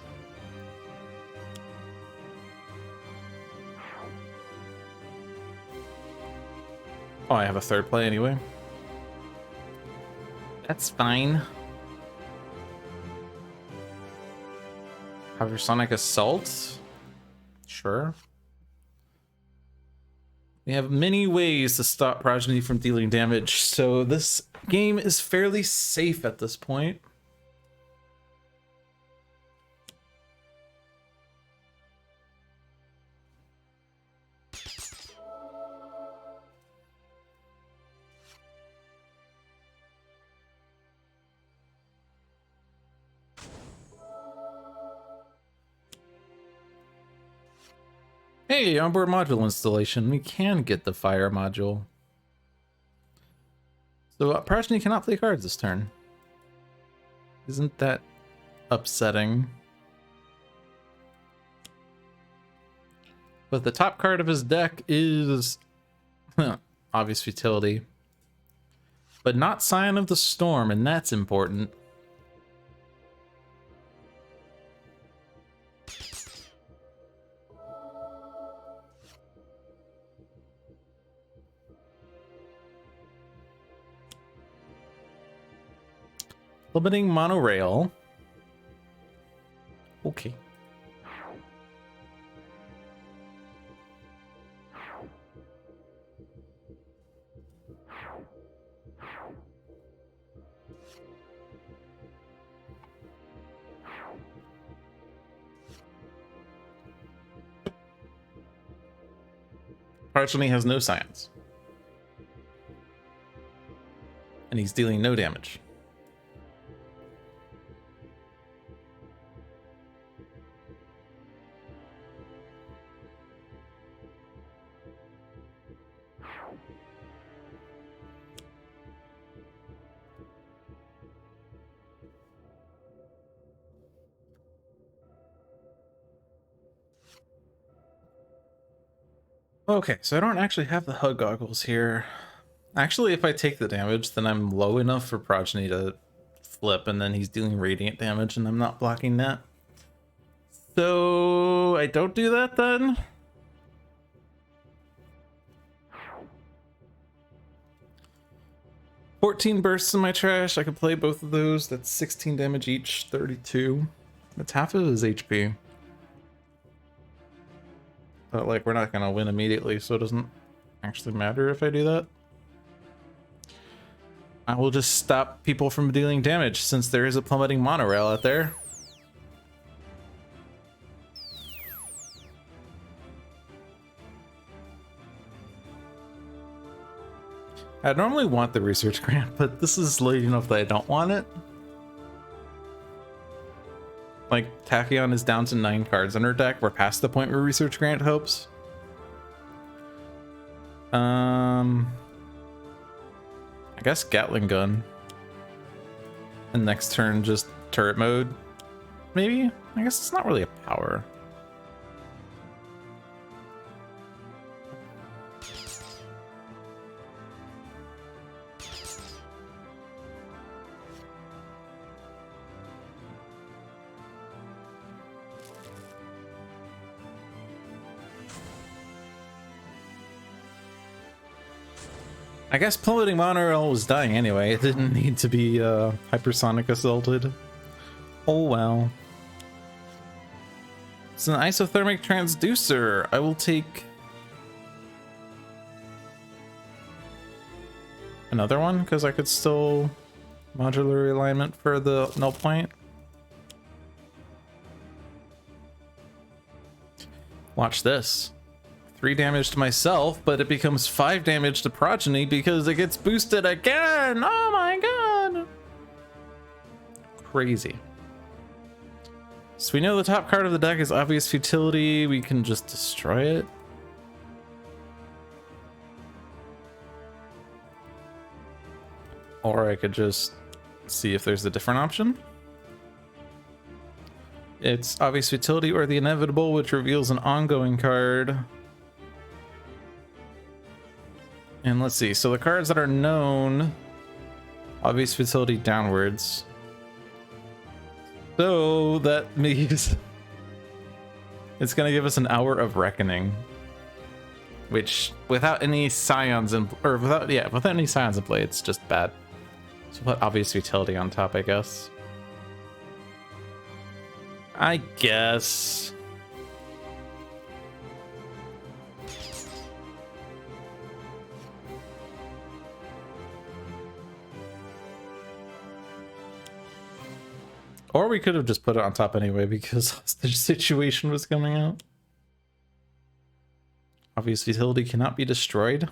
Oh, I have a third play anyway. That's fine. Hypersonic Assault? Sure. We have many ways to stop Progeny from dealing damage, so this game is fairly safe at this point. Hey, onboard module installation. We can get the fire module. So Progeny cannot play cards this turn. Isn't that upsetting? But the top card of his deck is obvious futility. But not Sign of the Storm, and that's important. Limiting monorail. Okay. Progeny has no science. And he's dealing no damage. Okay, so I don't actually have the HUD goggles here. Actually, if I take the damage, then I'm low enough for Progeny to flip, and then he's dealing radiant damage, and I'm not blocking that. So I don't do that then. "14 bursts in my trash. I could play both of those. That's 16 damage each, 32. That's half of his HP. But like, we're not gonna win immediately, so it doesn't actually matter if I do that. I will just stop people from dealing damage since there is a plummeting monorail out there. I normally want the research grant, but this is late enough that I don't want it. Like, Tachyon is down to 9 cards in her deck. We're past the point where research grant helps. I guess Gatling gun. And next turn, just turret mode. Maybe? I guess it's not really a power. I guess plummeting monorail was dying anyway. It didn't need to be hypersonic assaulted. Oh well. It's an isothermic transducer. I will take another one because I could still modular alignment for the null point. Watch this. 3 damage to myself, but it becomes 5 damage to Progeny because it gets boosted again. Oh my god. Crazy. So we know the top card of the deck is obvious futility. We can just destroy it. Or I could just see if there's a different option. It's obvious futility or the inevitable, which reveals an ongoing card. And let's see. So the cards that are known, obvious futility downwards. So that means it's going to give us an Hour of Reckoning, which without any scions without any scions in play, it's just bad. So put obvious futility on top, I guess. I guess. Or we could have just put it on top anyway because the situation was coming out. Obvious futility cannot be destroyed.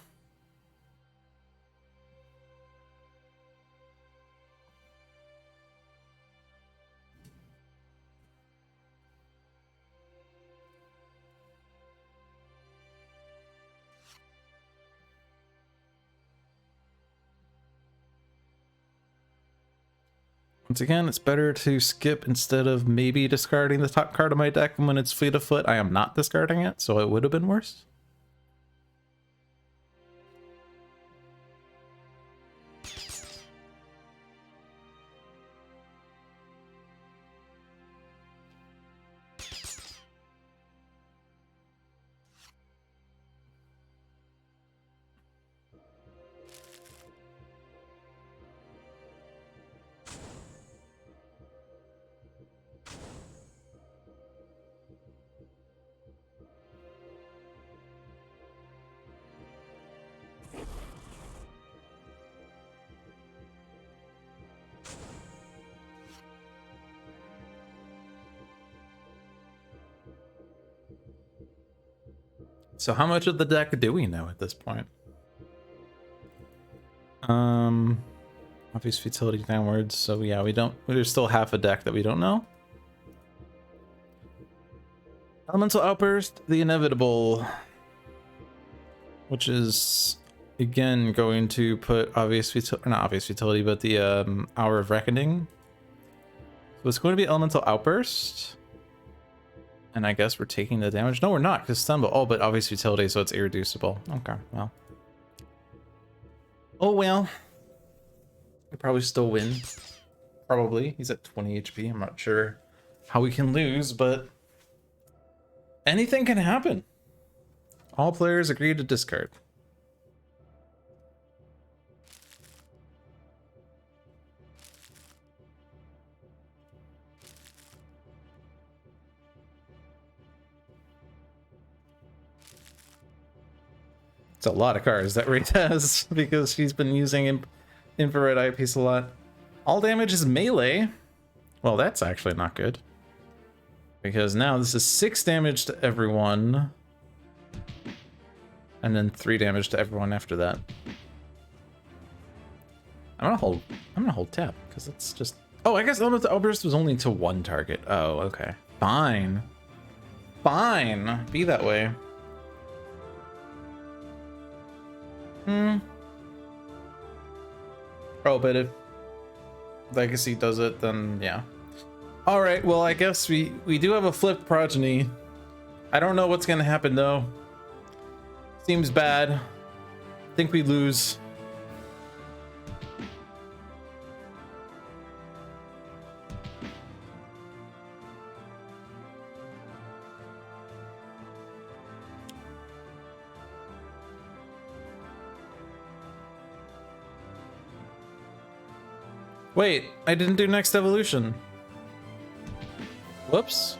Once again, it's better to skip instead of maybe discarding the top card of my deck when it's fleet of foot. I am not discarding it, so it would have been worse. So how much of the deck do we know at this point? Obvious futility downwards. So yeah, there's still half a deck that we don't know. Elemental Outburst, the inevitable, which is again going to put not obvious futility, but the Hour of Reckoning. So it's going to be Elemental Outburst. And I guess we're taking the damage. No, we're not, because Stumble. Oh, but obvious futility, so it's irreducible. Okay, well. Oh, well. We probably still win. Probably. He's at 20 HP. I'm not sure how we can lose, but anything can happen. All players agree to discard. It's a lot of cards that Wraith has because she's been using infrared eyepiece a lot. All damage is melee. Well, that's actually not good. Because now this is 6 damage to everyone. And then 3 damage to everyone after that. I'm gonna hold tap, because it's just... Oh, I guess Elemental Outburst was only to 1 target. Oh, okay. Fine. Fine. Be that way. Oh, but if Legacy does it, then yeah. Alright, well, I guess we do have a flipped progeny. I don't know what's gonna happen, though. Seems bad. I think we lose. Wait, I didn't do next evolution. Whoops.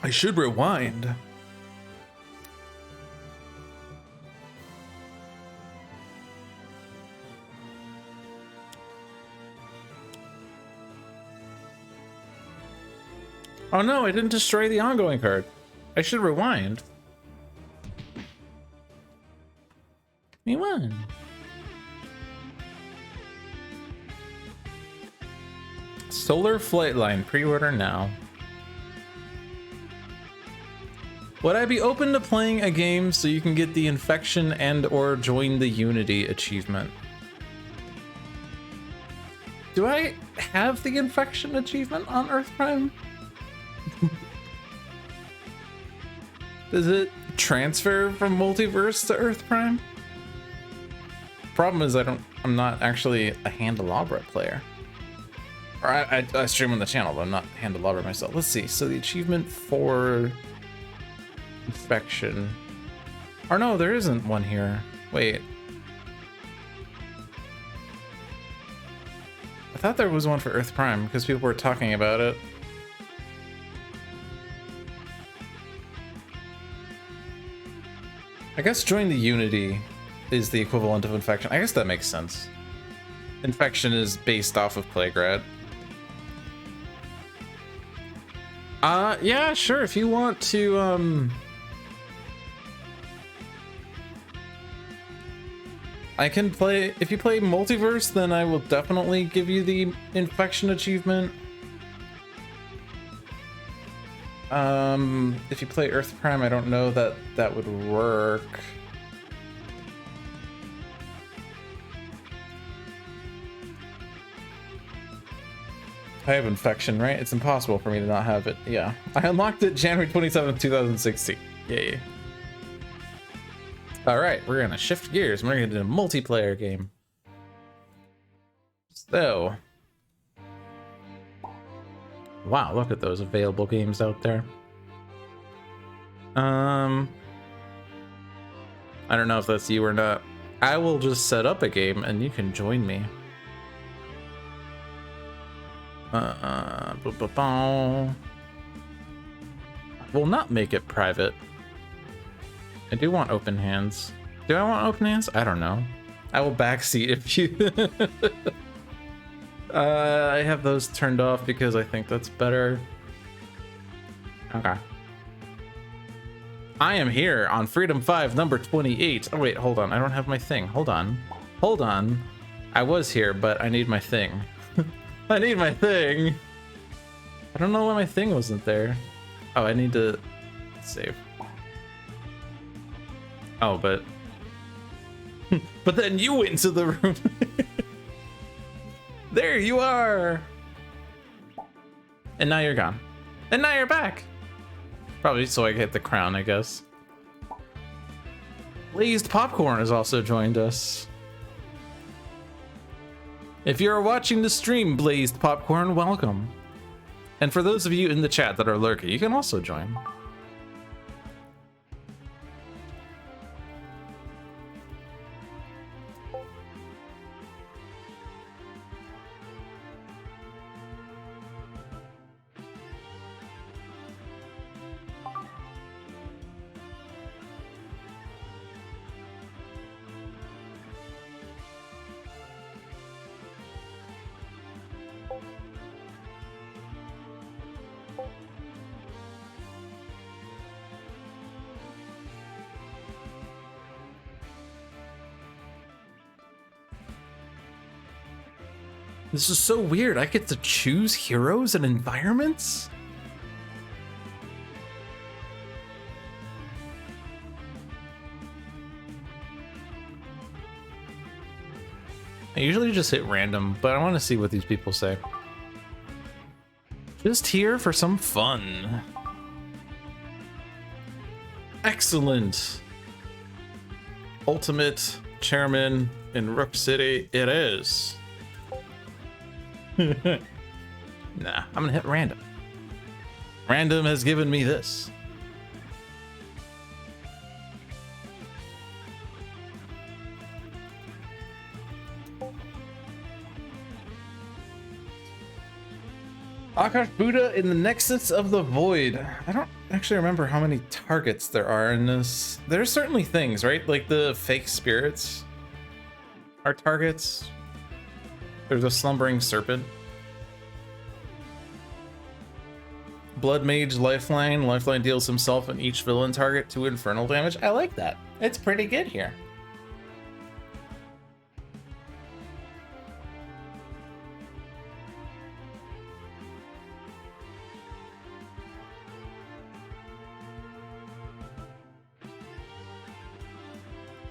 I should rewind. Oh no, I didn't destroy the ongoing card. I should rewind. Me one. Solar Flightline, pre-order now. Would I be open to playing a game so you can get the infection and or join the Unity achievement? Do I have the infection achievement on Earth Prime? Does it transfer from Multiverse to Earth Prime? Problem is I'm not actually a Handelabra player. Or I stream on the channel, but I'm not Handelabra myself. Let's see. So the achievement for infection. Or no, there isn't one here. Wait. I thought there was one for Earth Prime because people were talking about it. I guess join the Unity is the equivalent of infection. I guess that makes sense. Infection is based off of Plague Rat. Yeah, sure. If you want to, I can play, if you play Multiverse, then I will definitely give you the infection achievement. If you play Earth Prime, I don't know that that would work. I have infection, right? It's impossible for me to not have it. Yeah. I unlocked it January 27th, 2016. Yay. Alright, we're gonna shift gears. We're gonna do a multiplayer game. So. Wow, look at those available games out there. I don't know if that's you or not. I will just set up a game and you can join me. Will not make it private. I do want open hands. Do I want open hands? I don't know. I will backseat if you... I have those turned off because I think that's better. Okay. I am here on Freedom 5, number 28. Oh, wait, hold on. I don't have my thing. Hold on. Hold on. I was here, but I need my thing. I need my thing. I don't know why my thing wasn't there. Oh, I need to save. Oh, but... but then you went into the room. There you are. And now you're gone. And now you're back. Probably so I get the crown, I guess. Blazed Popcorn has also joined us. If you're watching the stream, Blazed Popcorn, welcome. And for those of you in the chat that are lurking, you can also join. This is so weird. I get to choose heroes and environments? I usually just hit random, but I want to see what these people say. Just here for some fun. Excellent. Ultimate chairman in Rook City, it is. Nah, I'm gonna hit random. Random has given me this. Akash Buddha in the Nexus of the Void. I don't actually remember how many targets there are in this. There's certainly things, right? Like the fake spirits are targets. There's a slumbering serpent. Blood Mage Lifeline. Lifeline deals himself and each villain target 2 infernal damage. I like that. It's pretty good here.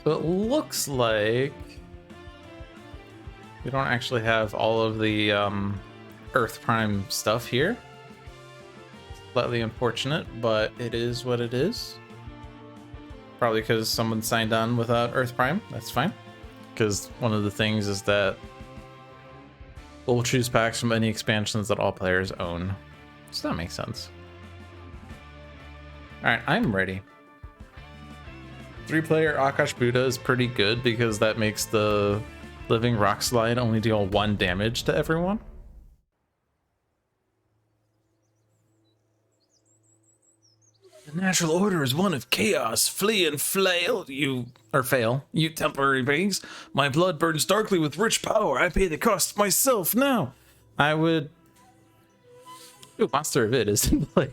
So it looks like we don't actually have all of the Earth Prime stuff here. Slightly unfortunate, but it is what it is. Probably because someone signed on without Earth Prime. That's fine. Because one of the things is that we'll choose packs from any expansions that all players own. So that makes sense. Alright, I'm ready. 3-player Akash Buddha is pretty good because that makes the Living Rock Slide only deal 1 damage to everyone. The natural order is one of chaos. Flee and fail, you temporary beings. My blood burns darkly with rich power. I pay the cost myself now. I would... Ooh, Monster of It is in play.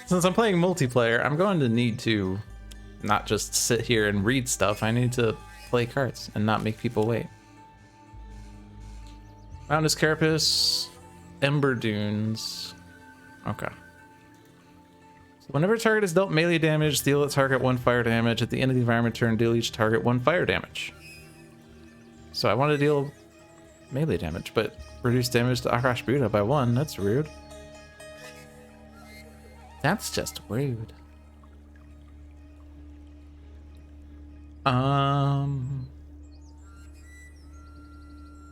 Since I'm playing multiplayer, I'm going to need to not just sit here and read stuff. I need to play cards and not make people wait. Mountainous Carapace, Ember Dunes. Okay. So whenever a target is dealt melee damage, deal its target 1 fire damage. At the end of the environment turn, deal each target 1 fire damage. So I want to deal melee damage, but reduce damage to Akash Buddha by 1. That's rude. That's just rude.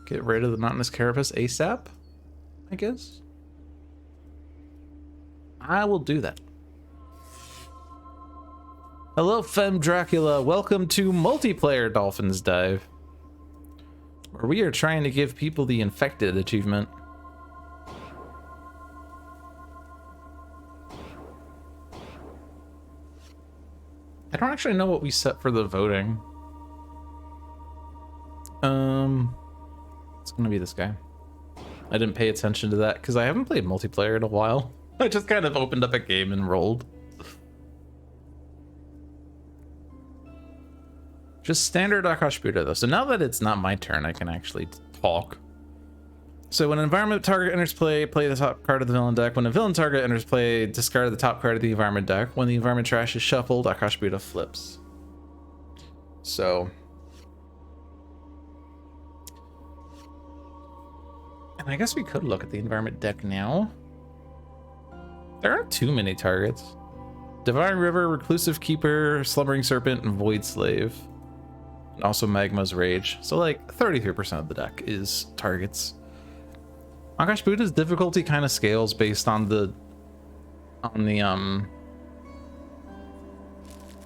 Get rid of the Mountainous Carapace ASAP, I guess. I will do that. Hello, Femme Dracula. Welcome to Multiplayer Dolphins Dive, where we are trying to give people the Infected achievement. I don't actually know what we set for the voting. It's gonna be this guy. I didn't pay attention to that because I haven't played multiplayer in a while. I just kind of opened up a game and rolled. Just standard Akash Buddha though. So now that it's not my turn, I can actually talk. So when an environment target enters play, play the top card of the villain deck. When a villain target enters play, discard the top card of the environment deck. When the environment trash is shuffled, Akash Buddha flips. So... And I guess we could look at the environment deck now. There aren't too many targets. Divine River, Reclusive Keeper, Slumbering Serpent, and Void Slave. And also Magma's Rage. So like 33% of the deck is targets. Akash Buddha's difficulty kind of scales based on the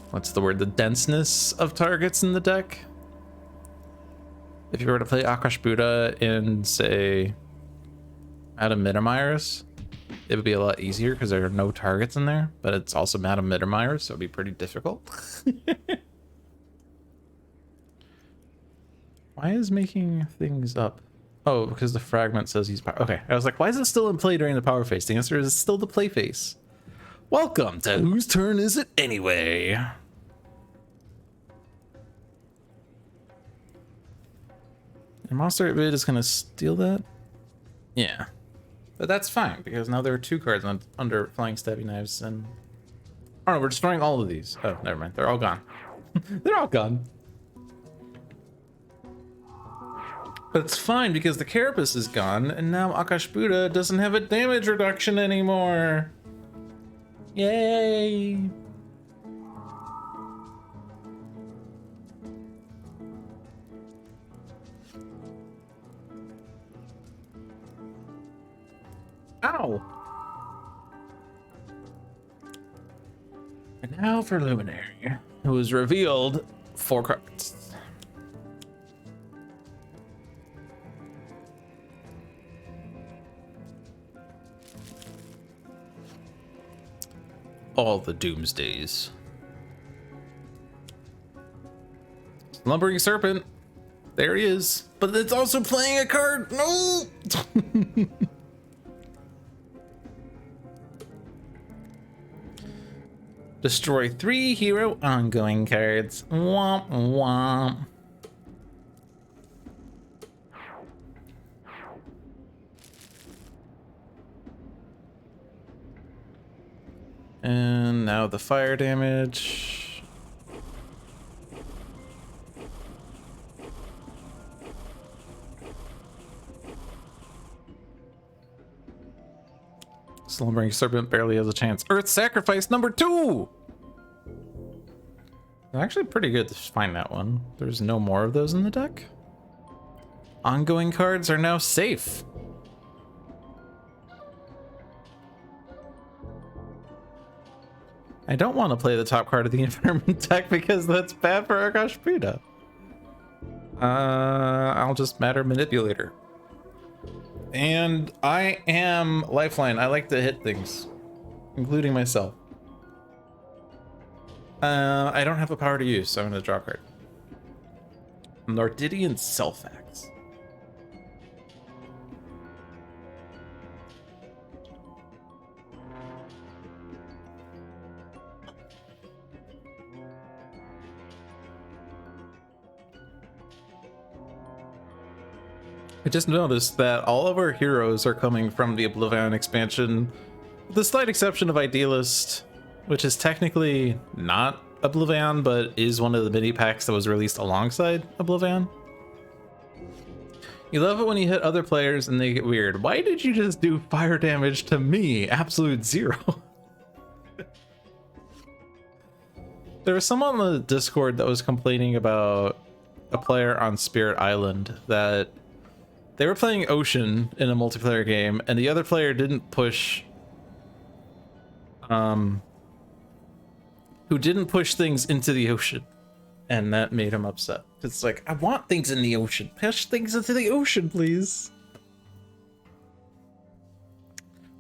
what's the word? The denseness of targets in the deck. If you were to play Akash Buddha in, say, Madame Mittermeiers, it would be a lot easier because there are no targets in there, but it's also Madame Mittermeiers, so it'd be pretty difficult. Why is making things up? Oh, because the fragment says he's power. Okay, I was like, why is it still in play during the power phase? The answer is it's still the play phase. Welcome to Whose Turn Is It Anyway? And Monster of It is going to steal that? Yeah. But that's fine, because now there are 2 cards under Flying Stabby Knives, and... Oh no, we're destroying all of these. Oh, never mind. They're all gone. They're all gone. But it's fine, because the Carapace is gone, and now Akash Buddha doesn't have a damage reduction anymore. Yay! Ow! And now for Luminary, who was revealed 4 cards. All the Doomsdays. Slumbering Serpent. There he is. But it's also playing a card. No! Destroy 3 hero ongoing cards. Womp womp. And now the fire damage. Slumbering Serpent barely has a chance. Earth Sacrifice number 2! Actually pretty good to find that one. There's no more of those in the deck. Ongoing cards are now safe. I don't want to play the top card of the environment deck because that's bad for Akashpida. I'll just Matter Manipulator. And I am Lifeline. I like to hit things, including myself. I don't have a power to use, so I'm going to draw a card. Nordidian Selfax. I just noticed that all of our heroes are coming from the Oblivion expansion, with the slight exception of Idealist, which is technically not Oblivion, but is one of the mini packs that was released alongside Oblivion. You love it when you hit other players and they get weird. Why did you just do fire damage to me? Absolute zero. There was someone on the Discord that was complaining about a player on Spirit Island that they were playing Ocean in a multiplayer game, and the other player didn't push, who didn't push things into the ocean, and that made him upset. It's like, I want things in the ocean. Push things into the ocean, please.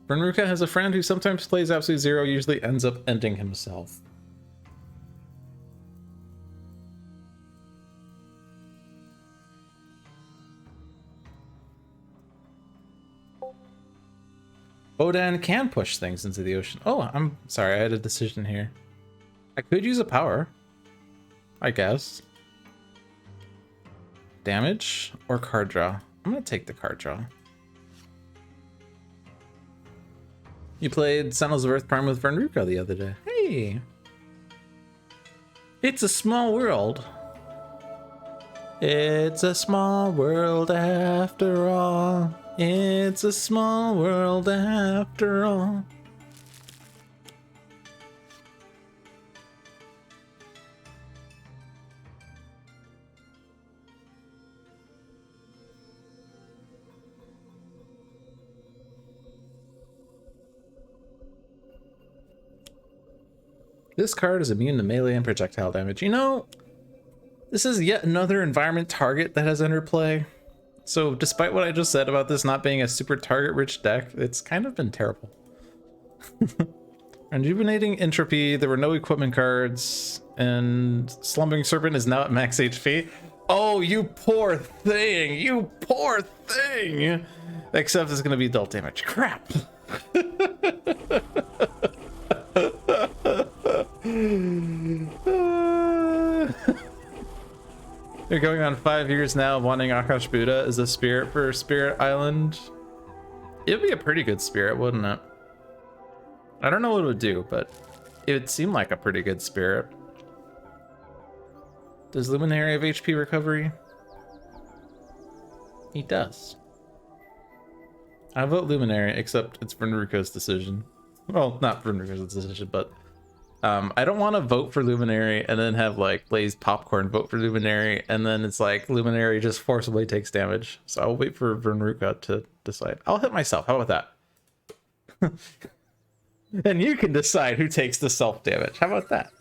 Vernruka has a friend who sometimes plays Absolute Zero, usually ends up ending himself. Bodan can push things into the ocean. Oh, I'm sorry, I had a decision here. I could use a power, I guess. Damage or card draw? I'm gonna take the card draw. You played Sentinels of Earth Prime with Vernruka the other day. Hey! It's a small world. It's a small world after all. It's a small world after all. This card is immune to melee and projectile damage. You know, this is yet another environment target that has entered play. So despite what I just said about this not being a super target-rich deck, it's kind of been terrible. Rejuvenating Entropy, there were no equipment cards, and Slumbering Serpent is now at max HP. Oh, you poor thing! You poor thing! Except it's gonna be dealt damage. Crap! You're going on 5 years now wanting Akash Buddha as a spirit for Spirit Island. It'd be a pretty good spirit, wouldn't it? I don't know what it would do, but it would seem like a pretty good spirit. Does Luminary have HP recovery? He does. I vote Luminary, except it's Vernruka's decision. Well, not Vernruka's decision, but I don't want to vote for Luminary and then have like Blaze Popcorn vote for Luminary, and then it's like Luminary just forcibly takes damage. So I'll wait for Vernruka to decide. I'll hit myself. How about that? And you can decide who takes the self damage. How about that?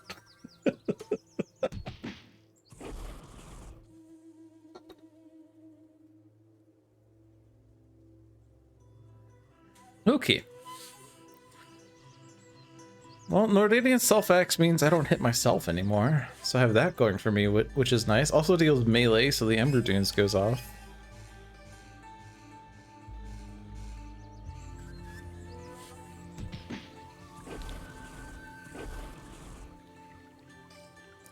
Okay. Well, Nordidian Self-X means I don't hit myself anymore, so I have that going for me, which is nice. Also deals melee, so the Ember Dunes goes off.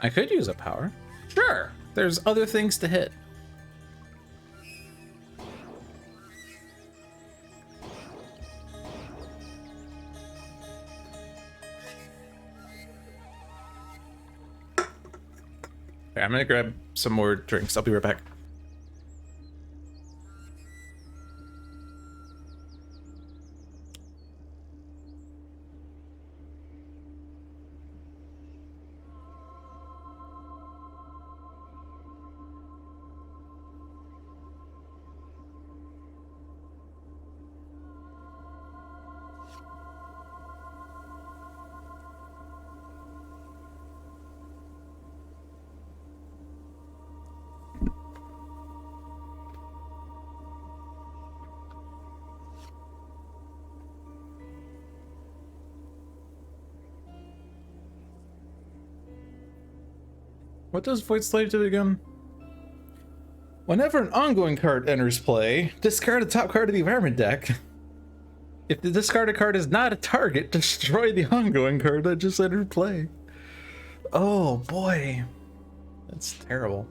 I could use a power. Sure, there's other things to hit. Okay, I'm gonna grab some more drinks. I'll be right back. What does Void Slave do again? Whenever an ongoing card enters play, discard the top card of the environment deck. If the discarded card is not a target, destroy the ongoing card that just entered play. Oh boy. That's terrible.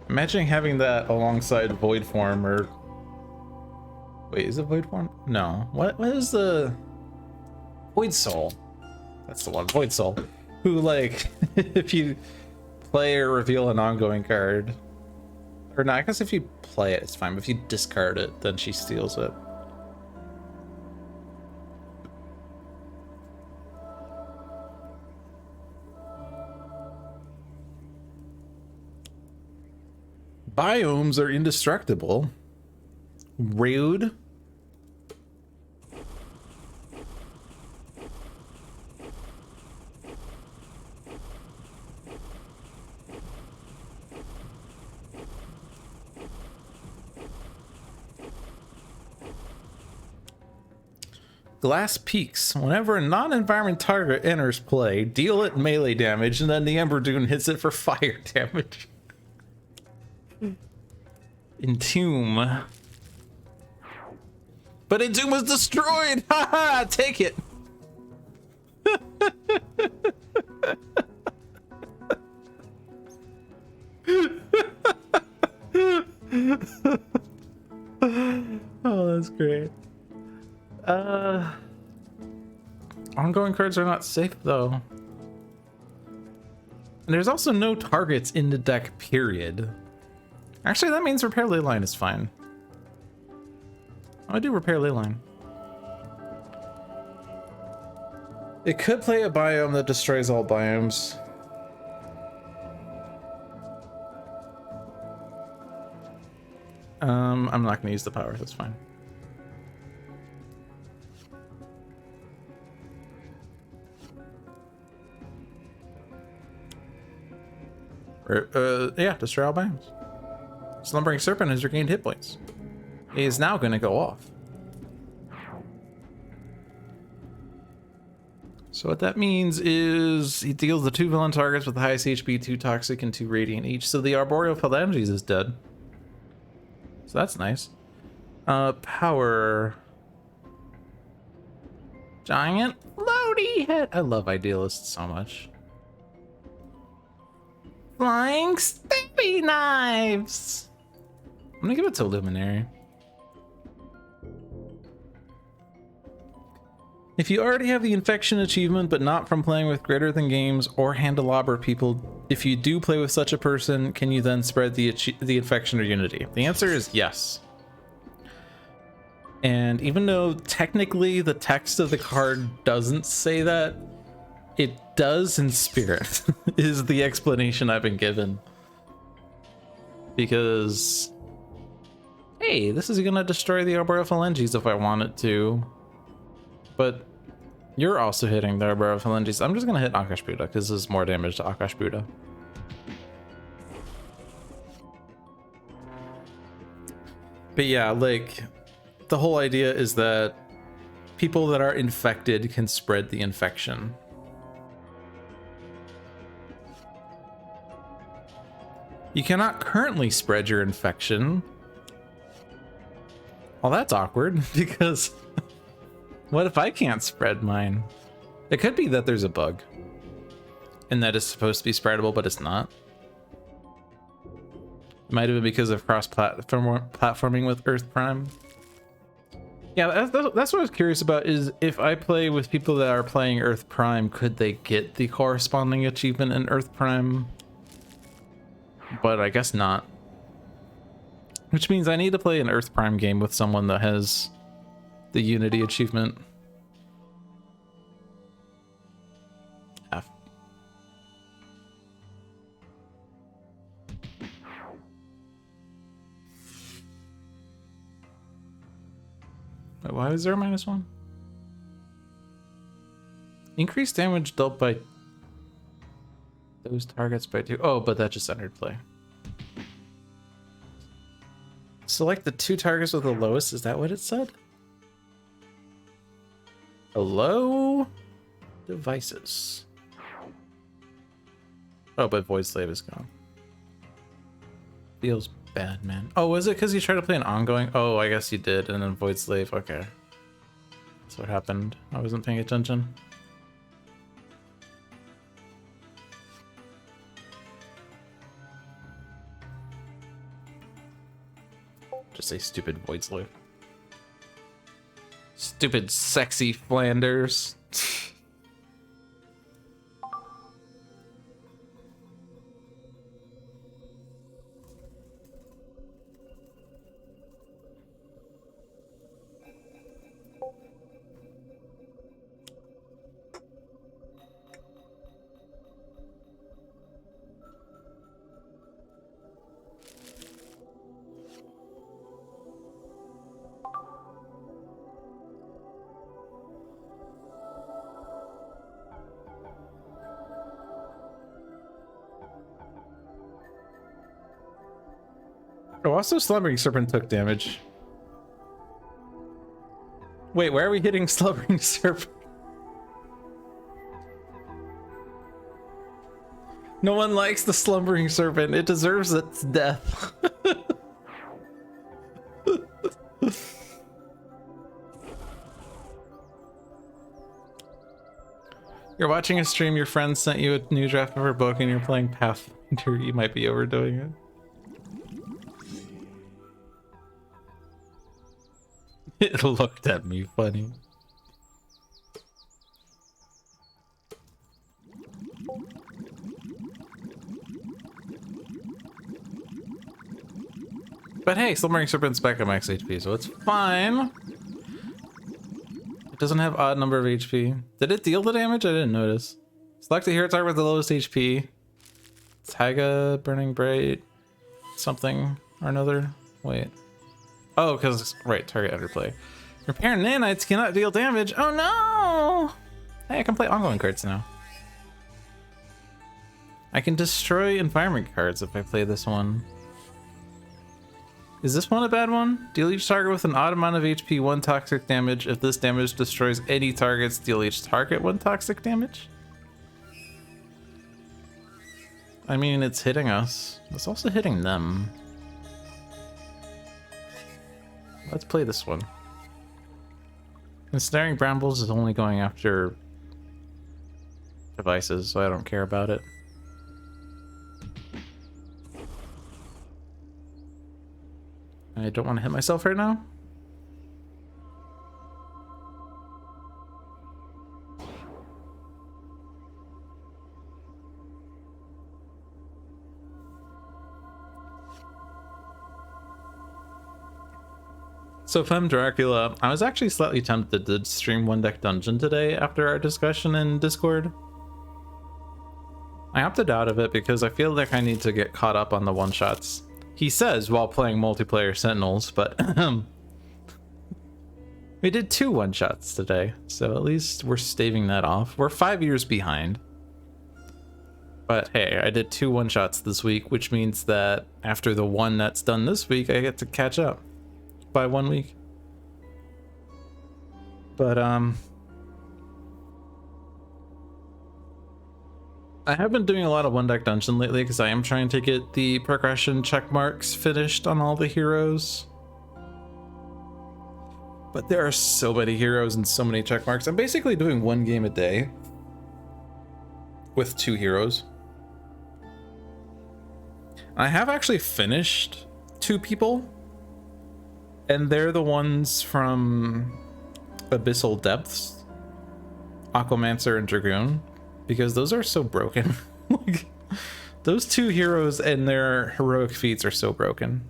Imagine having that alongside Void Form or... Wait, is it Void Form? No. What is the... Void Soul. That's the one, Void Soul. Who, like, if you play or reveal an ongoing card... Or not, I guess if you play it, it's fine. But if you discard it, then she steals it. Biomes are indestructible. Rude. Glass Peaks. Whenever a non-environment target enters play, deal it melee damage, and then the Ember Dune hits it for fire damage. Entomb. But Entomb was destroyed! Haha! Take it! Oh, that's great. Ongoing cards are not safe, though. And there's also no targets in the deck, period. Actually, that means Repair Leyline is fine. I do Repair Leyline. It could play a biome that destroys all biomes. I'm not gonna use the power, that's fine. Yeah, destroy all biomes. Slumbering Serpent has regained hit points. He is now going to go off. So what that means is he deals the 2 villain targets with the highest HP, 2 toxic, and 2 radiant each. So the Arboreal Phalanges is dead. So that's nice. Power. Giant floaty head. I love Idealists so much. Flying Stabby Knives. I'm gonna give it to Luminary. If you already have the Infection achievement, but not from playing with Greater Than Games or Handelabra people, if you do play with such a person, can you then spread the Infection or Unity? The answer is yes. And even though technically the text of the card doesn't say that, it does in spirit, is the explanation I've been given. Because, hey, this is gonna destroy the Arboreal Phalanges if I want it to. But you're also hitting the Arboreal Phalanges. I'm just gonna hit Akash Buddha because this is more damage to Akash Buddha. But yeah, like, the whole idea is that people that are infected can spread the infection. You cannot currently spread your infection. Well, that's awkward, because what if I can't spread mine? It could be that there's a bug, and that it's supposed to be spreadable, but it's not. It might have been because of cross-platforming with Earth Prime. Yeah, that's what I was curious about, is if I play with people that are playing Earth Prime, could they get the corresponding achievement in Earth Prime? But I guess not. Which means I need to play an Earth Prime game with someone that has the Unity achievement. F. Wait, why is there a -1? Increased damage dealt by those targets by 2. Oh, but that just entered play. Select the 2 targets with the lowest. Is that what it said? Hello? Devices. Oh, but Void Slave is gone. Feels bad, man. Oh, was it because you tried to play an ongoing? Oh, I guess you did, and then Void Slave. Okay. That's what happened. I wasn't paying attention. Just say stupid Void Slave. Stupid sexy Flanders. Oh, also Slumbering Serpent took damage. Wait, why are we hitting Slumbering Serpent? No one likes the Slumbering Serpent. It deserves its death. You're watching a stream, your friend sent you a new draft of her book, and you're playing Pathfinder. You might be overdoing it. It looked at me funny. But hey, Slumbering Serpent's back at max HP, so it's fine. It doesn't have odd number of HP. Did it deal the damage? I didn't notice. Select a hero target with the lowest HP. Taiga, Burning Bright, something or another. Wait. Oh, because, right, target underplay. Repair nanites cannot deal damage. Oh no! Hey, I can play ongoing cards now. I can destroy environment cards if I play this one. Is this one a bad one? Deal each target with an odd amount of HP 1 toxic damage. If this damage destroys any targets, deal each target 1 toxic damage? I mean, it's hitting us. It's also hitting them. Let's play this one. Ensnaring Brambles is only going after devices, so I don't care about it. I don't want to hit myself right now. So if I'm Dracula, I was actually slightly tempted to stream One Deck Dungeon today after our discussion in Discord. I opted out of it because I feel like I need to get caught up on the one-shots. He says while playing multiplayer Sentinels, but we did 2 one-shots today, so at least we're staving that off. We're 5 years behind. But hey, I did 2 one-shots this week, which means that after the one that's done this week, I get to catch up by 1 week. But I have been doing a lot of One Deck Dungeon lately because I am trying to get the progression check marks finished on all the heroes. But there are so many heroes and so many check marks. I'm basically doing 1 game a day with 2 heroes. I have actually finished 2 people, and they're the ones from Abyssal Depths, Aquamancer and Dragoon, because those are so broken. Like, those 2 heroes and their heroic feats are so broken.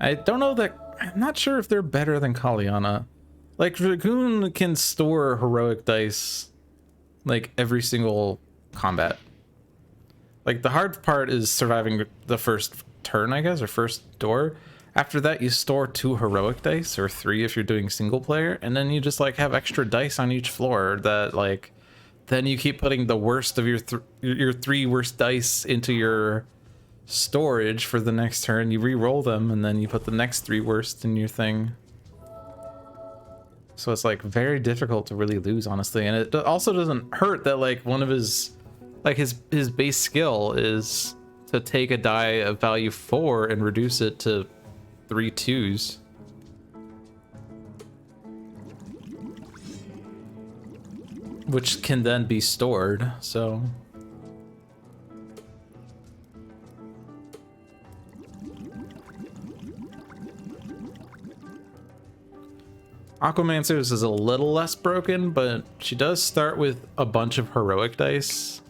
I don't know that, I'm not sure if they're better than Kaliana. Like, Dragoon can store heroic dice like every single combat. Like, the hard part is surviving the first turn, I guess, or first door. After that, you store 2 heroic dice, or 3 if you're doing single player, and then you just like have extra dice on each floor that like, then you keep putting the worst of your 3 worst dice into your storage for the next turn. You re-roll them, and then you put the next 3 worst in your thing. So it's like very difficult to really lose, honestly. And it also doesn't hurt that like one of his, like his base skill is to take a die of value 4 and reduce it to 3 2s. Which can then be stored, so. Aquamancer's is a little less broken, but she does start with a bunch of heroic dice.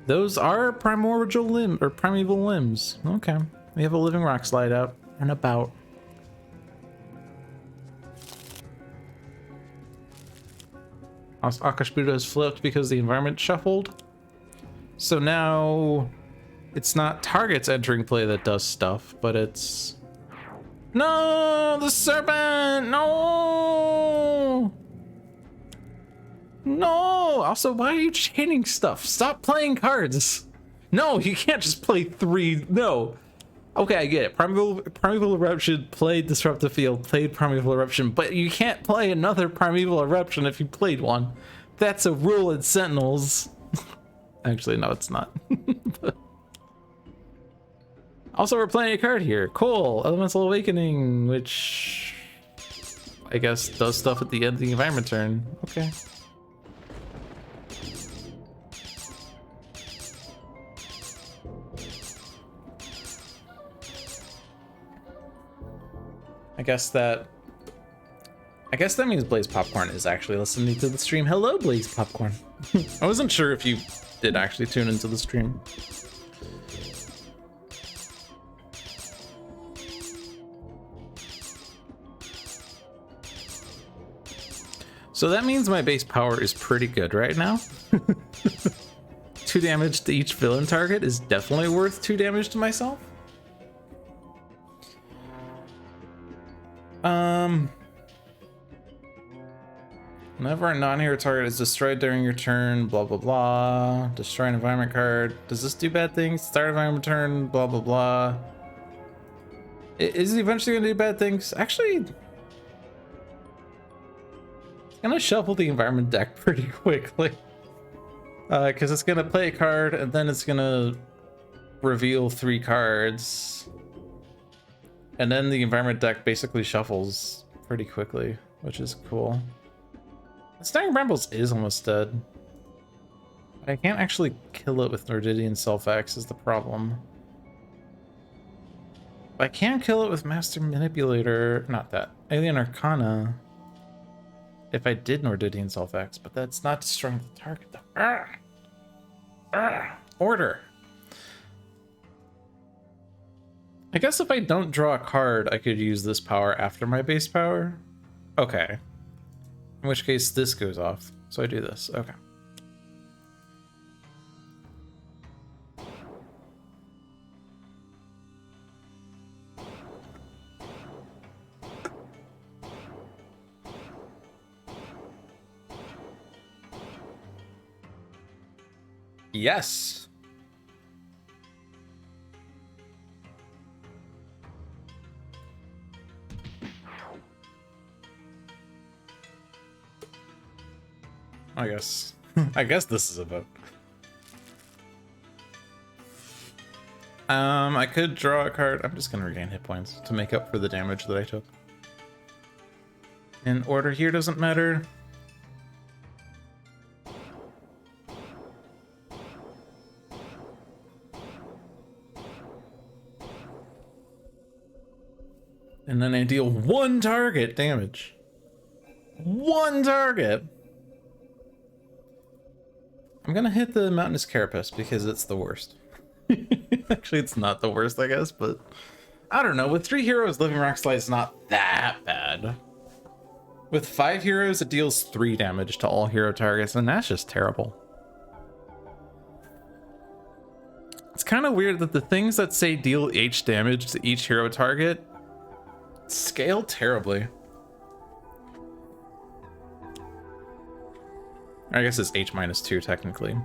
Those are primordial limb or primeval limbs. Okay, we have a living rock slide out and about. Akashbudo has flipped because the environment shuffled. So now it's not targets entering play that does stuff, but it's... No, the serpent, no! No, also, why are you chaining stuff? Stop playing cards. No, you can't just play 3, no. Okay, I get it. Primeval Eruption played Disrupt the Field, played Primeval Eruption, but you can't play another Primeval Eruption if you played one. That's a rule in Sentinels. Actually, no, it's not. Also, we're playing a card here. Cool. Elemental Awakening, which I guess does stuff at the end of the environment turn. Okay. I guess that means Blaze Popcorn is actually listening to the stream. Hello, Blaze Popcorn. I wasn't sure if you did actually tune into the stream. So that means my base power is pretty good right now. 2 damage to each villain target is definitely worth 2 damage to myself. Whenever a non-hero target is destroyed during your turn, blah blah blah. Destroy an environment card. Does this do bad things? Start environment turn, blah blah blah. Is it eventually gonna do bad things? Actually, it's gonna shuffle the environment deck pretty quickly. Because it's gonna play a card and then it's gonna reveal 3 cards. And then the environment deck basically shuffles pretty quickly, which is cool. Snaring Brambles is almost dead. But I can't actually kill it with Nordidian Self-X is the problem. I can kill it with Master Manipulator, not that, Alien Arcana. If I did Nordidian Self-X, but that's not destroying the target though. Order. I guess if I don't draw a card, I could use this power after my base power. Okay. In which case this goes off. So I do this. Okay. Yes. I guess this is a vote. I could draw a card. I'm just gonna regain hit points to make up for the damage that I took. And order here doesn't matter. And then I deal 1 target damage. 1 target. I'm gonna hit the Mountainous Carapace because it's the worst. Actually, it's not the worst, I guess, but I don't know. With 3 heroes, Living Rock Slide's not that bad. With 5 heroes, it deals 3 damage to all hero targets, and that's just terrible. It's kind of weird that the things that say deal H damage to each hero target scale terribly. I guess it's H-2 technically.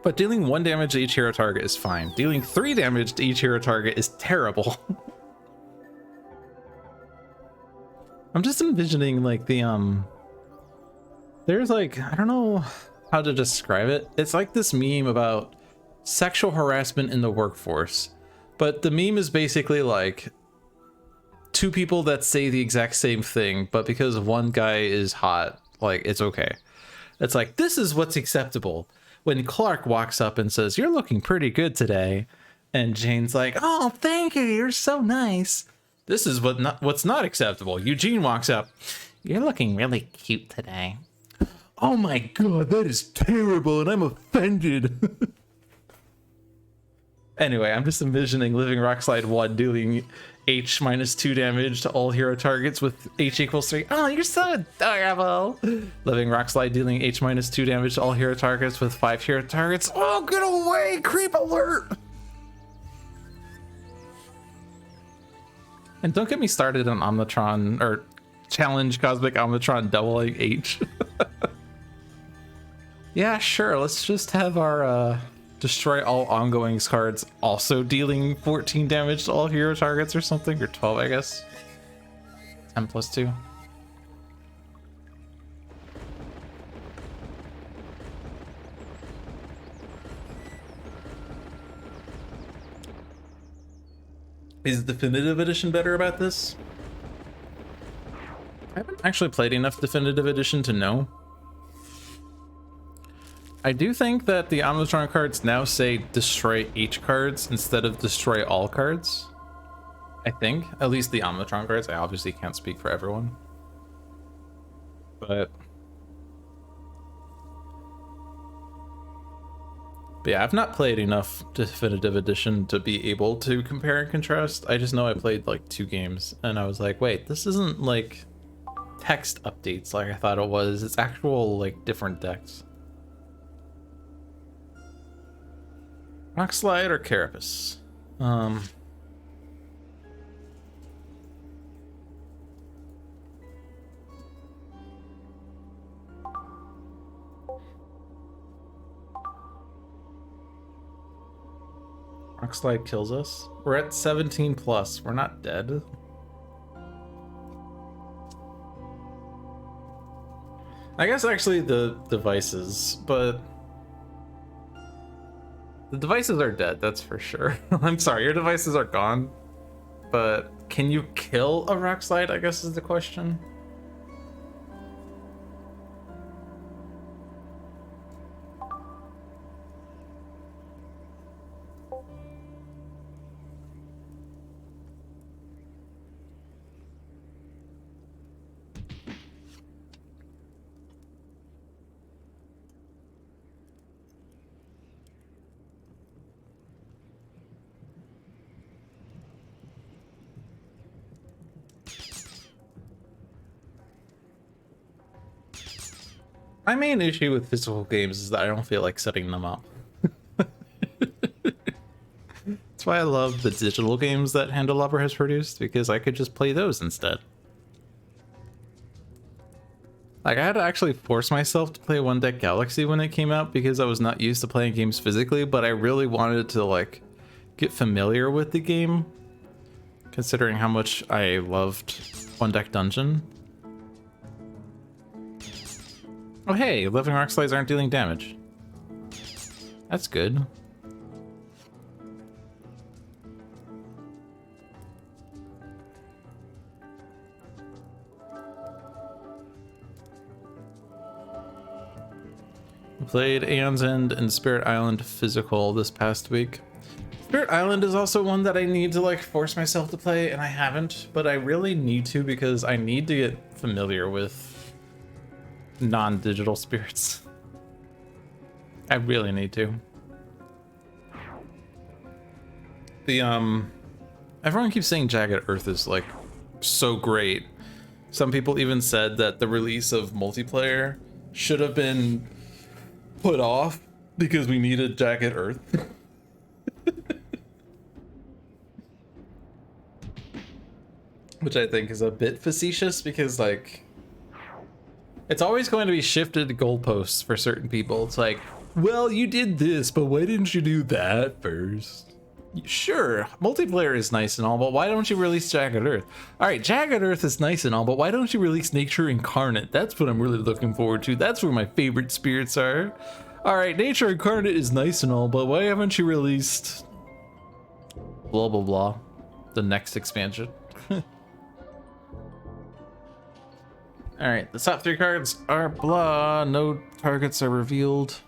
But dealing 1 damage to each hero target is fine. Dealing 3 damage to each hero target is terrible. I'm just envisioning like the there's like, I don't know how to describe it. It's like this meme about sexual harassment in the workforce. But the meme is basically like 2 people that say the exact same thing, but because one guy is hot, like it's okay. It's like, this is what's acceptable. When Clark walks up and says, "You're looking pretty good today," and Jane's like, "Oh, thank you, you're so nice." This is what's not acceptable. Eugene walks up, "You're looking really cute today." "Oh my god, that is terrible, and I'm offended." Anyway, I'm just envisioning Living Rockslide 1 dealing H minus 2 damage to all hero targets with H equals 3. "Oh, you're so adorable." Living Rockslide dealing H minus 2 damage to all hero targets with 5 hero targets. "Oh, get away, creep alert." And don't get me started on Omnitron, or challenge Cosmic Omnitron doubling H. Yeah, sure, let's just have our destroy all ongoings cards also dealing 14 damage to all hero targets or something, or 12, I guess. 10 plus 2. Is Definitive Edition better about this? I haven't actually played enough Definitive Edition to know. I do think that the Omnitron cards now say destroy H cards instead of destroy all cards. I think. At least the Omnitron cards. I obviously can't speak for everyone. But yeah, I've not played enough Definitive Edition to be able to compare and contrast. I just know I played like 2 games and I was like, wait, this isn't like text updates like I thought it was. It's actual like different decks. Rockslide or Carapace? Rockslide kills us. We're at 17 plus. We're not dead. I guess actually the devices, but the devices are dead, that's for sure. I'm sorry, your devices are gone, but can you kill a Rockslide, I guess is the question. My main issue with physical games is that I don't feel like setting them up. That's why I love the digital games that Handelabra has produced, because I could just play those instead. Like, I had to actually force myself to play One Deck Galaxy when it came out because I was not used to playing games physically, but I really wanted to, like, get familiar with the game, considering how much I loved One Deck Dungeon. Oh hey, Living Rockslides aren't dealing damage. That's good. We played Aeon's End and Spirit Island physical this past week. Spirit Island is also one that I need to like force myself to play, and I haven't, but I really need to because I need to get familiar with non-digital spirits. I really need to. The everyone keeps saying Jagged Earth is like so great. Some people even said that the release of multiplayer should have been put off because we needed Jagged Earth. Which I think is a bit facetious because like it's always going to be shifted goalposts for certain people. It's like, Well, you did this, but why didn't you do that first? Sure, multiplayer is nice and all, but why don't you release Jagged Earth? Alright, Jagged Earth is nice and all, but why don't you release Nature Incarnate? That's what I'm really looking forward to. That's where my favorite spirits are. Alright, Nature Incarnate is nice and all, but why haven't you released... blah blah blah. The next expansion. Alright, the top 3 cards are blah. No targets are revealed.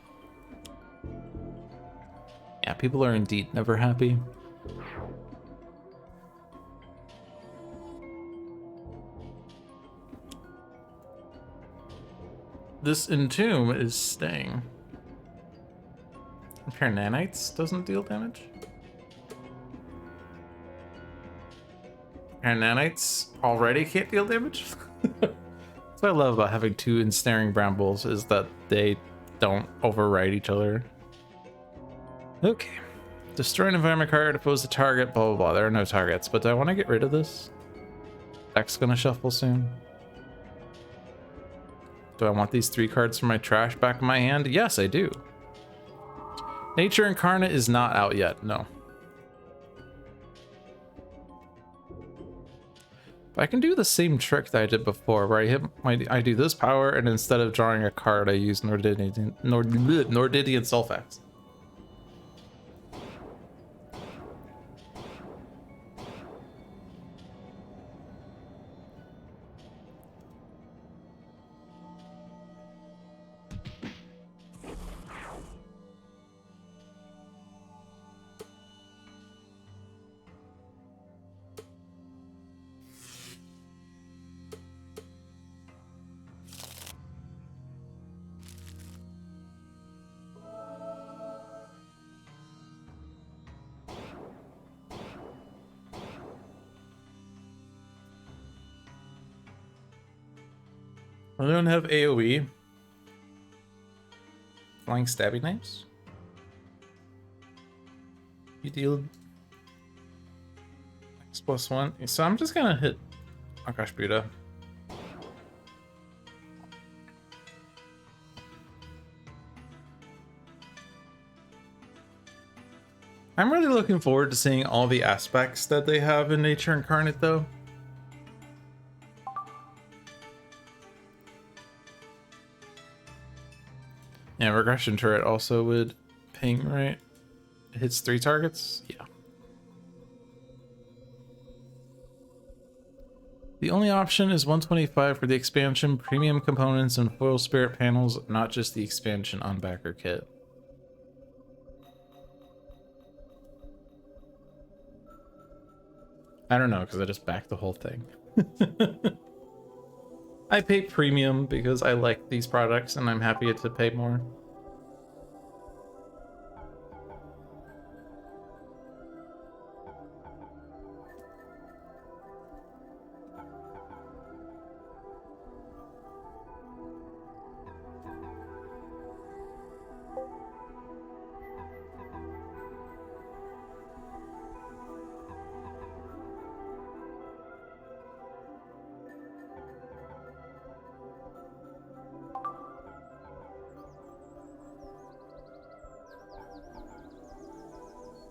Yeah, people are indeed never happy. This Entomb is staying. Repair nanites doesn't deal damage. Repair nanites already can't deal damage. That's what I love about having 2 ensnaring brambles, is that they don't override each other. Okay. Destroy an environment card, oppose the target, blah blah blah. There are no targets, but do I want to get rid of this? Deck's gonna shuffle soon. Do I want these 3 cards from my trash back in my hand? Yes, I do. Nature Incarnate is not out yet, no. But I can do the same trick that I did before, where I do this power, and instead of drawing a card, I use Nordidian Sulfax. I don't have AoE. Flying stabby knives. You deal X+1. So I'm just gonna hit Akash Buddha. I'm really looking forward to seeing all the aspects that they have in Nature Incarnate, though. Yeah, regression turret also would ping, right? It hits 3 targets? Yeah. The only option is 125 for the expansion, premium components, and foil spirit panels, not just the expansion on backer kit. I don't know, because I just backed the whole thing. I pay premium because I like these products and I'm happy to pay more.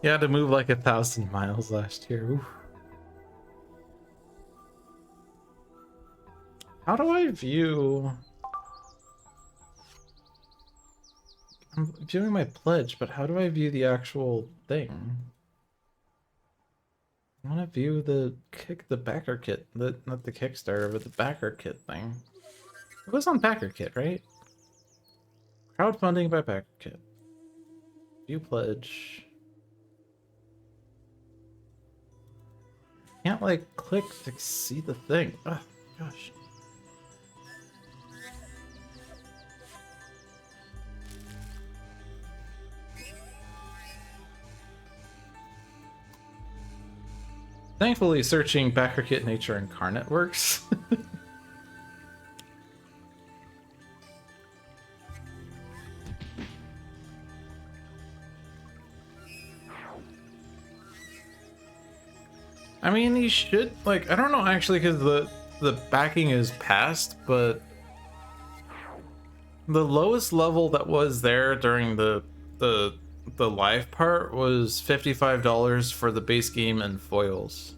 You had to move like 1,000 miles last year. Oof. How do I view... I'm viewing my pledge, but how do I view the actual thing? I want to view the backer kit, not the Kickstarter, but the backer kit thing. It was on backer kit, right? Crowdfunding by backer kit. View pledge. Can't like click to see the thing. Oh gosh. Thankfully, searching backer kit Nature Incarnate works. I mean, you should, like, I don't know actually, because the backing is past, but The lowest level that was there during the live part was $55 for the base game and foils.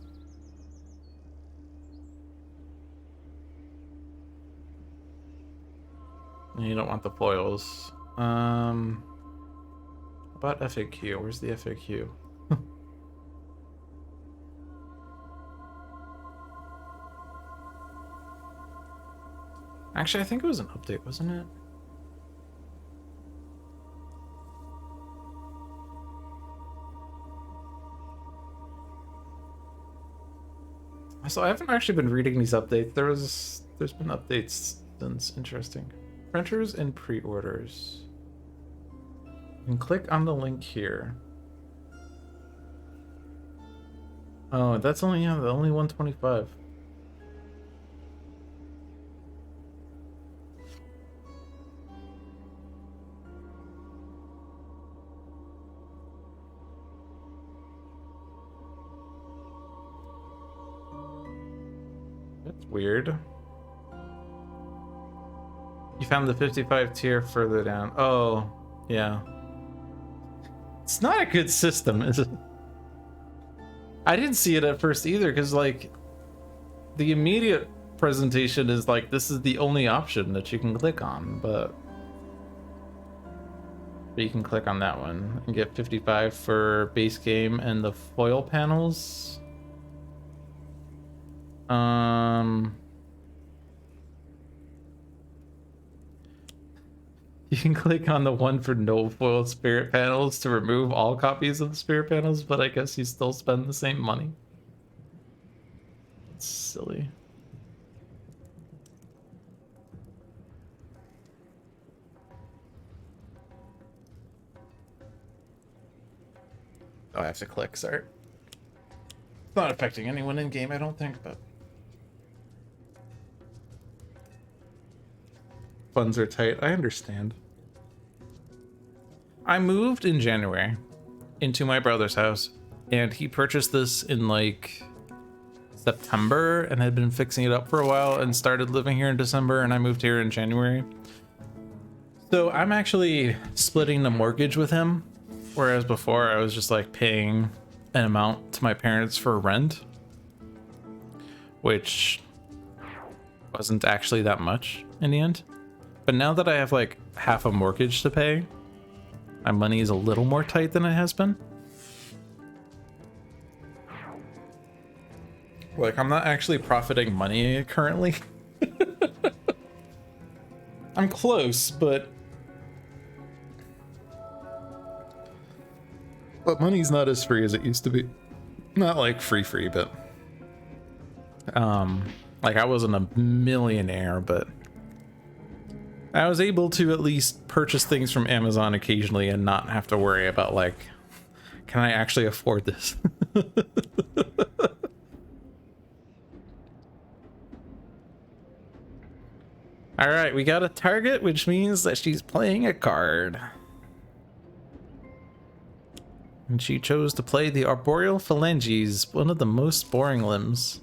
You don't want the foils. About FAQ. Where's the FAQ? Actually, I think it was an update, wasn't it? So I haven't actually been reading these updates. There's been updates since. Interesting. Printers and pre-orders. You can click on the link here. Oh, that's only the only 125. That's weird. You found the 55 tier further down. Oh, yeah. It's not a good system, is it? I didn't see it at first either, because like the immediate presentation is like this is the only option that you can click on, but you can click on that one and get 55 for base game and the foil panels. You can click on the one for no foil spirit panels to remove all copies of the spirit panels, but I guess you still spend the same money. It's silly. Oh, I have to click, sorry. It's not affecting anyone in game, I don't think, but funds are tight. I understand. I moved in January into my brother's house, and he purchased this in like September and had been fixing it up for a while and started living here in December, and I moved here in January. So I'm actually splitting the mortgage with him, whereas before I was just like paying an amount to my parents for rent, which wasn't actually that much in the end. But now that I have like half a mortgage to pay, my money is a little more tight than it has been. Like, I'm not actually profiting money currently. I'm close, but money's not as free as it used to be. Not like free, but like I wasn't a millionaire, but I was able to at least purchase things from Amazon occasionally and not have to worry about like, can I actually afford this? All right, we got a target, which means that she's playing a card. And she chose to play the Arboreal Phalanges, one of the most boring limbs.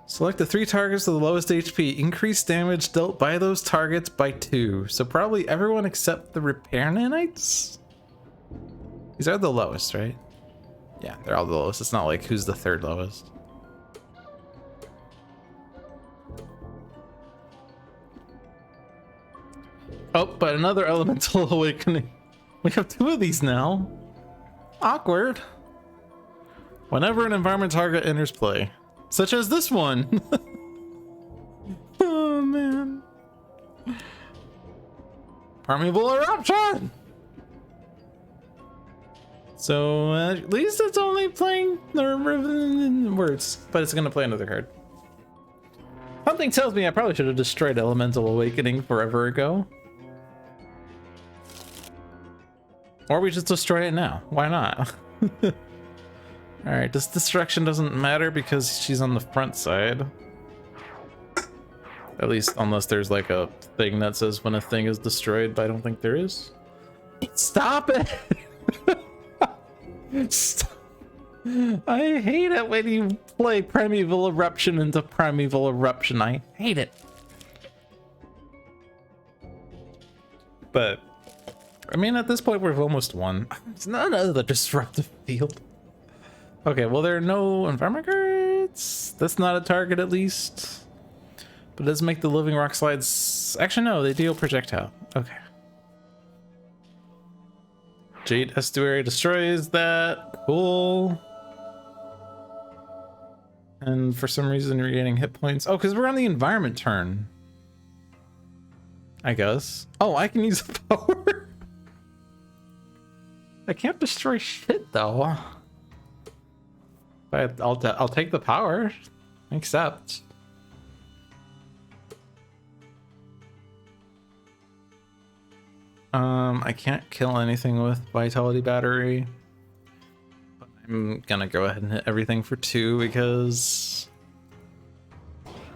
Select the 3 targets with the lowest HP. Increase damage dealt by those targets by 2. So probably everyone except the repair nanites? These are the lowest, right? Yeah, they're all the lowest. It's not like who's the 3rd lowest. Oh, but another elemental awakening. We have 2 of these now. Awkward. Whenever an environment target enters play. Such as this one. Oh, man. Primeval Eruption! So, at least it's only playing the words, but it's gonna play another card. Something tells me I probably should have destroyed Elemental Awakening forever ago. Or we just destroy it now. Why not? Alright, this destruction doesn't matter because she's on the front side. At least unless there's like a thing that says when a thing is destroyed, but I don't think there is. Stop it! Stop. I hate it when you play Primeval Eruption into Primeval Eruption. I hate it. But I mean, at this point, we've almost won. It's none of the disruptive field. Okay, well, there are no environment cards. That's not a target, at least. But it does make the living rock slides. Actually, no, they deal projectile. Okay. Jade Estuary destroys that. Cool. And for some reason, you're getting hit points. Oh, because we're on the environment turn. I guess. Oh, I can use the power. I can't destroy shit though. But I'll take the power. Accept. I can't kill anything with Vitality Battery. But I'm gonna go ahead and hit everything for 2 because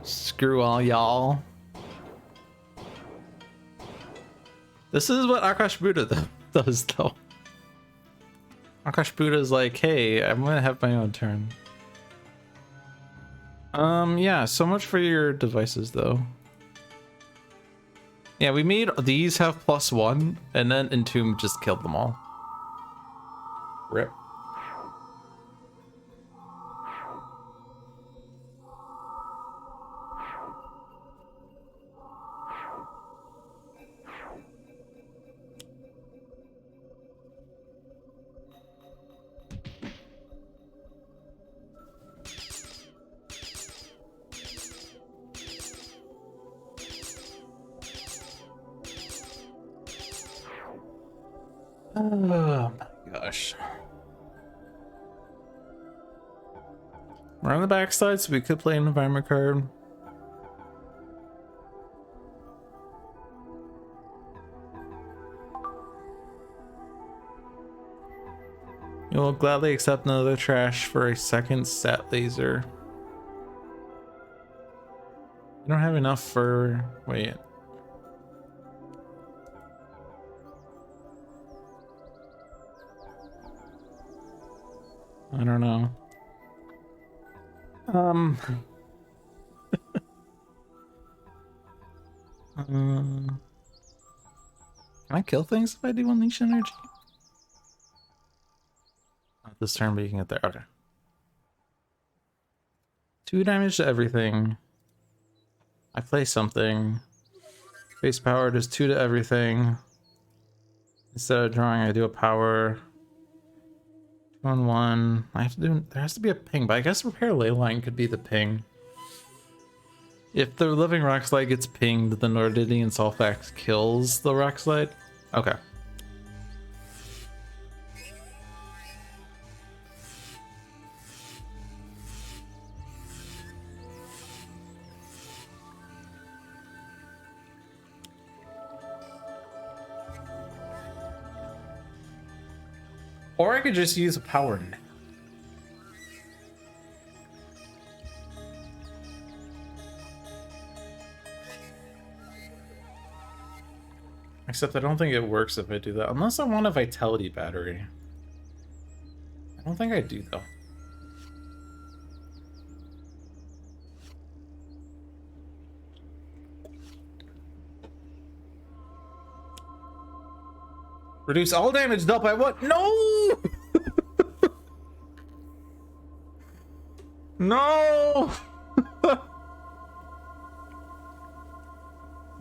screw all y'all. This is what Akash Buddha does though. Akash Buddha is like, hey, I'm gonna have my own turn. Yeah, so much for your devices though. Yeah, we made these have +1, and then Entomb just killed them all. Rip. Oh my gosh. We're on the backside, so we could play an environment card. You will gladly accept another trash for a second stat laser. You don't have enough for... Wait. I don't know. Can I kill things if I do unleash energy? Not this turn, but you can get there. Okay. 2 damage to everything. I play something. Base power does 2 to everything. Instead of drawing, I do a power. 2 on 1. I have to do. There has to be a ping, but I guess repair ley line could be the ping. If the living rock slide gets pinged, the Nordidian Sulfax kills the rock slide. Okay. Or I could just use a power now. Except I don't think it works if I do that. Unless I want a vitality battery. I don't think I do though. Reduce all damage dealt by what? No! No!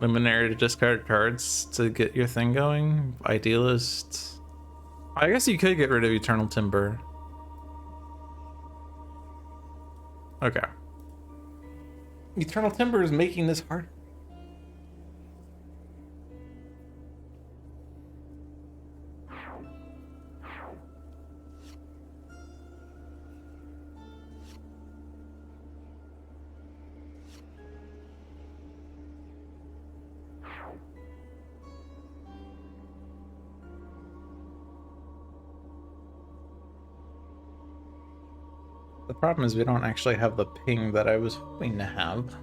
Luminary to discard cards to get your thing going. Idealist. I guess you could get rid of Eternal Timber. Okay. Eternal Timber is making this hard. The problem is we don't actually have the ping that I was hoping to have.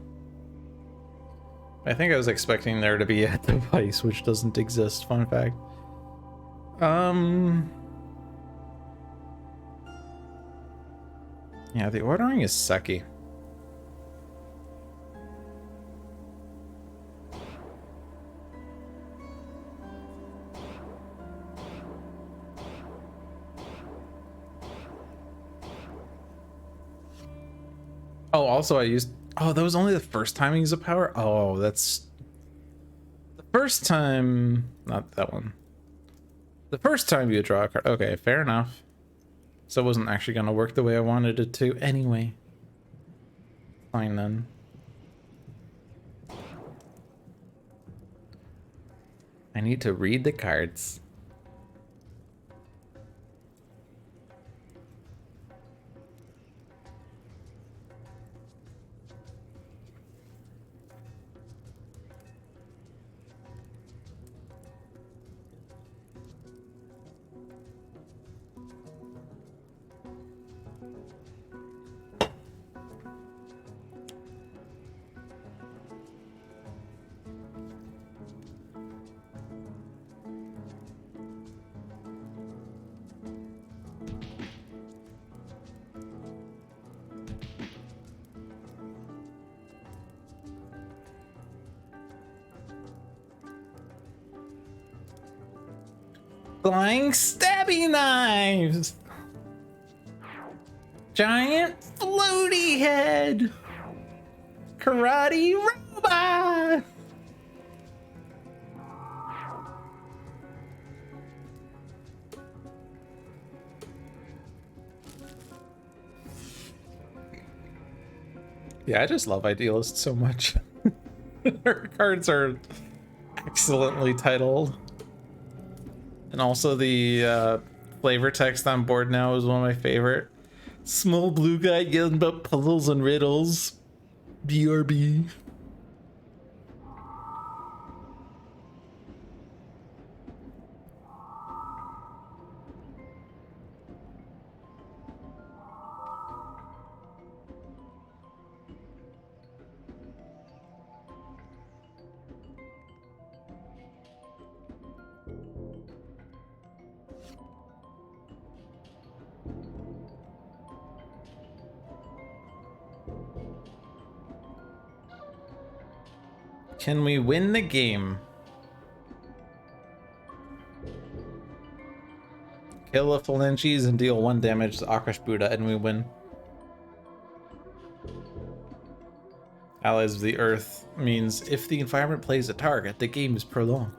I think I was expecting there to be a device which doesn't exist, fun fact. Yeah, the ordering is sucky. Oh, also I used... Oh, that was only the first time I used a power? Oh, that's... The first time... Not that one. The first time you draw a card. Okay, fair enough. So it wasn't actually going to work the way I wanted it to anyway. Fine then. I need to read the cards. Flying stabby knives! Giant floaty head! Karate robot! Yeah, I just love Idealist so much. Her cards are excellently titled. And also the flavor text on board now is one of my favorite. Small blue guy yelling about puzzles and riddles. BRB. Can we win the game? Kill a phalanges and deal 1 damage to Akash Buddha and we win. Allies of the Earth means if the environment plays a target, the game is prolonged.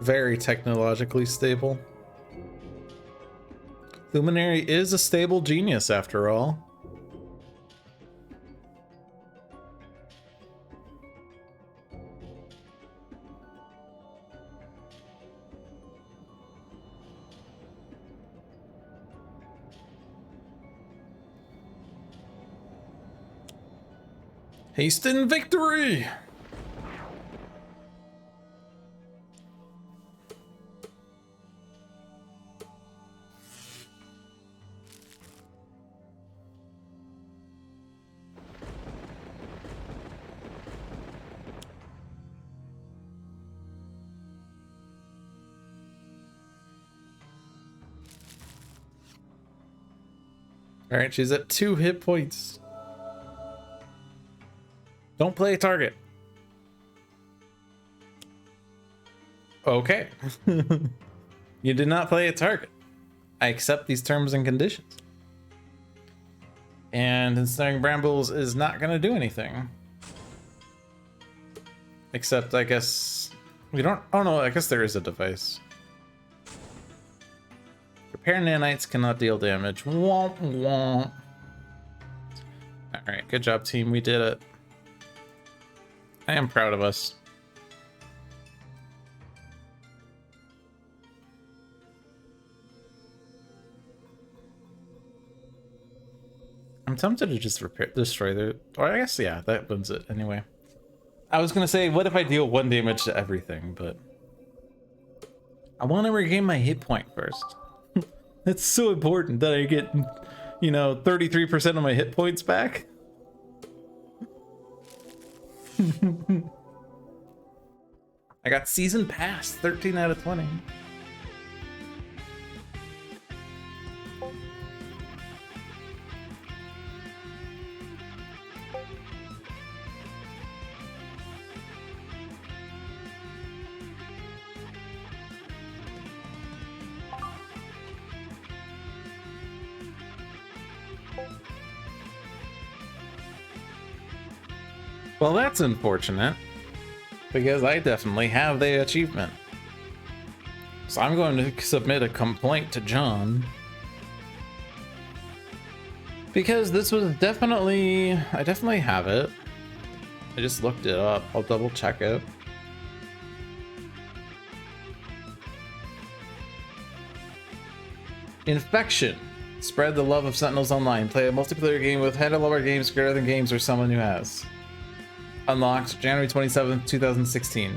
Very technologically stable. Luminary is a stable genius after all. Hasten victory! All right, she's at 2 hit points. Don't play a target. Okay. You did not play a target. I accept these terms and conditions. And ensnaring brambles is not going to do anything. Except, I guess... We don't... Oh no, I guess there is a device. Repair nanites cannot deal damage. Womp womp. Alright, good job, team. We did it. I am proud of us. I'm tempted to just destroy the... Or I guess, yeah, that wins it anyway. I was going to say, what if I deal 1 damage to everything, but... I want to regain my hit point first. It's so important that I get, you know, 33% of my hit points back. I got season pass, 13 out of 20. Well, that's unfortunate, because I definitely have the achievement. So I'm going to submit a complaint to John. Because this was definitely... I definitely have it. I just looked it up. I'll double check it. Infection. Spread the love of Sentinels online. Play a multiplayer game with Handelabra games, greater than games, or someone who has. Unlocked January 27th, 2016.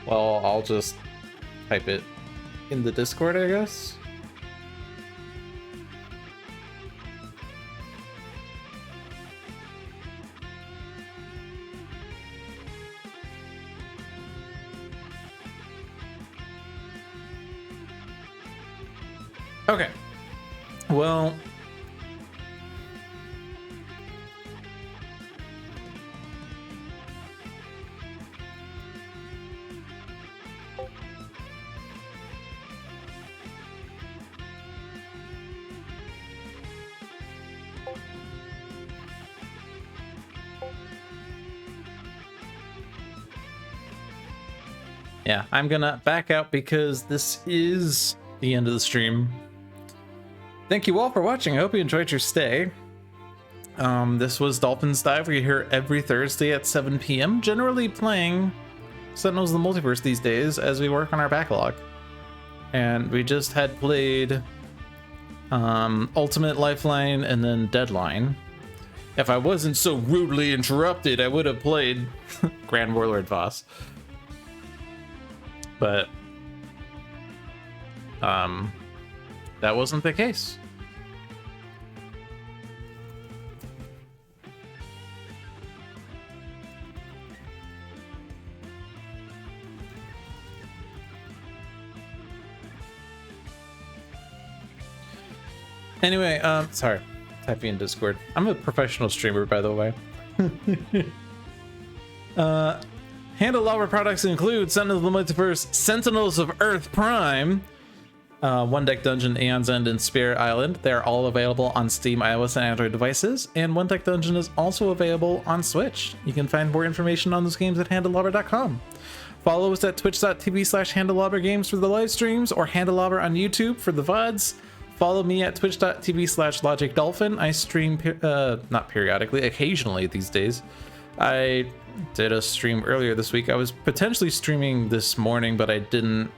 Well, I'll just type it in the Discord, I guess. Okay. Well... yeah, I'm gonna back out because this is the end of the stream. Thank you all for watching. I hope you enjoyed your stay. This was Dolphin's Dive. We're here every Thursday at 7 p.m. Generally playing Sentinels of the Multiverse these days as we work on our backlog. And we just had played Ultimate Lifeline and then Deadline. If I wasn't so rudely interrupted, I would have played Grand Warlord Voss. But that wasn't the case. Anyway, sorry, typing in Discord. I'm a professional streamer, by the way. Handelabra products include Sentinels of the Multiverse, Sentinels of Earth Prime, One Deck Dungeon, Aeon's End, and Spirit Island. They're all available on Steam, iOS, and Android devices, and One Deck Dungeon is also available on Switch. You can find more information on those games at handelabra.com. Follow us at twitch.tv/HandelabraGames for the live streams, or Handelabra on YouTube for the VODs. Follow me at twitch.tv/LogicDolphin. I stream, not periodically, occasionally these days. I did a stream earlier this week. I was potentially streaming this morning, but I didn't.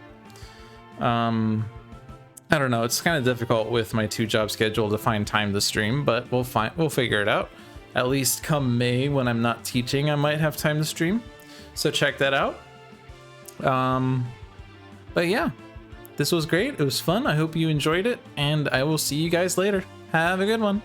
I don't know. It's kind of difficult with my 2-job schedule to find time to stream, but we'll figure it out. At least come May, when I'm not teaching, I might have time to stream. So check that out. But yeah. This was great. It was fun. I hope you enjoyed it, and I will see you guys later. Have a good one.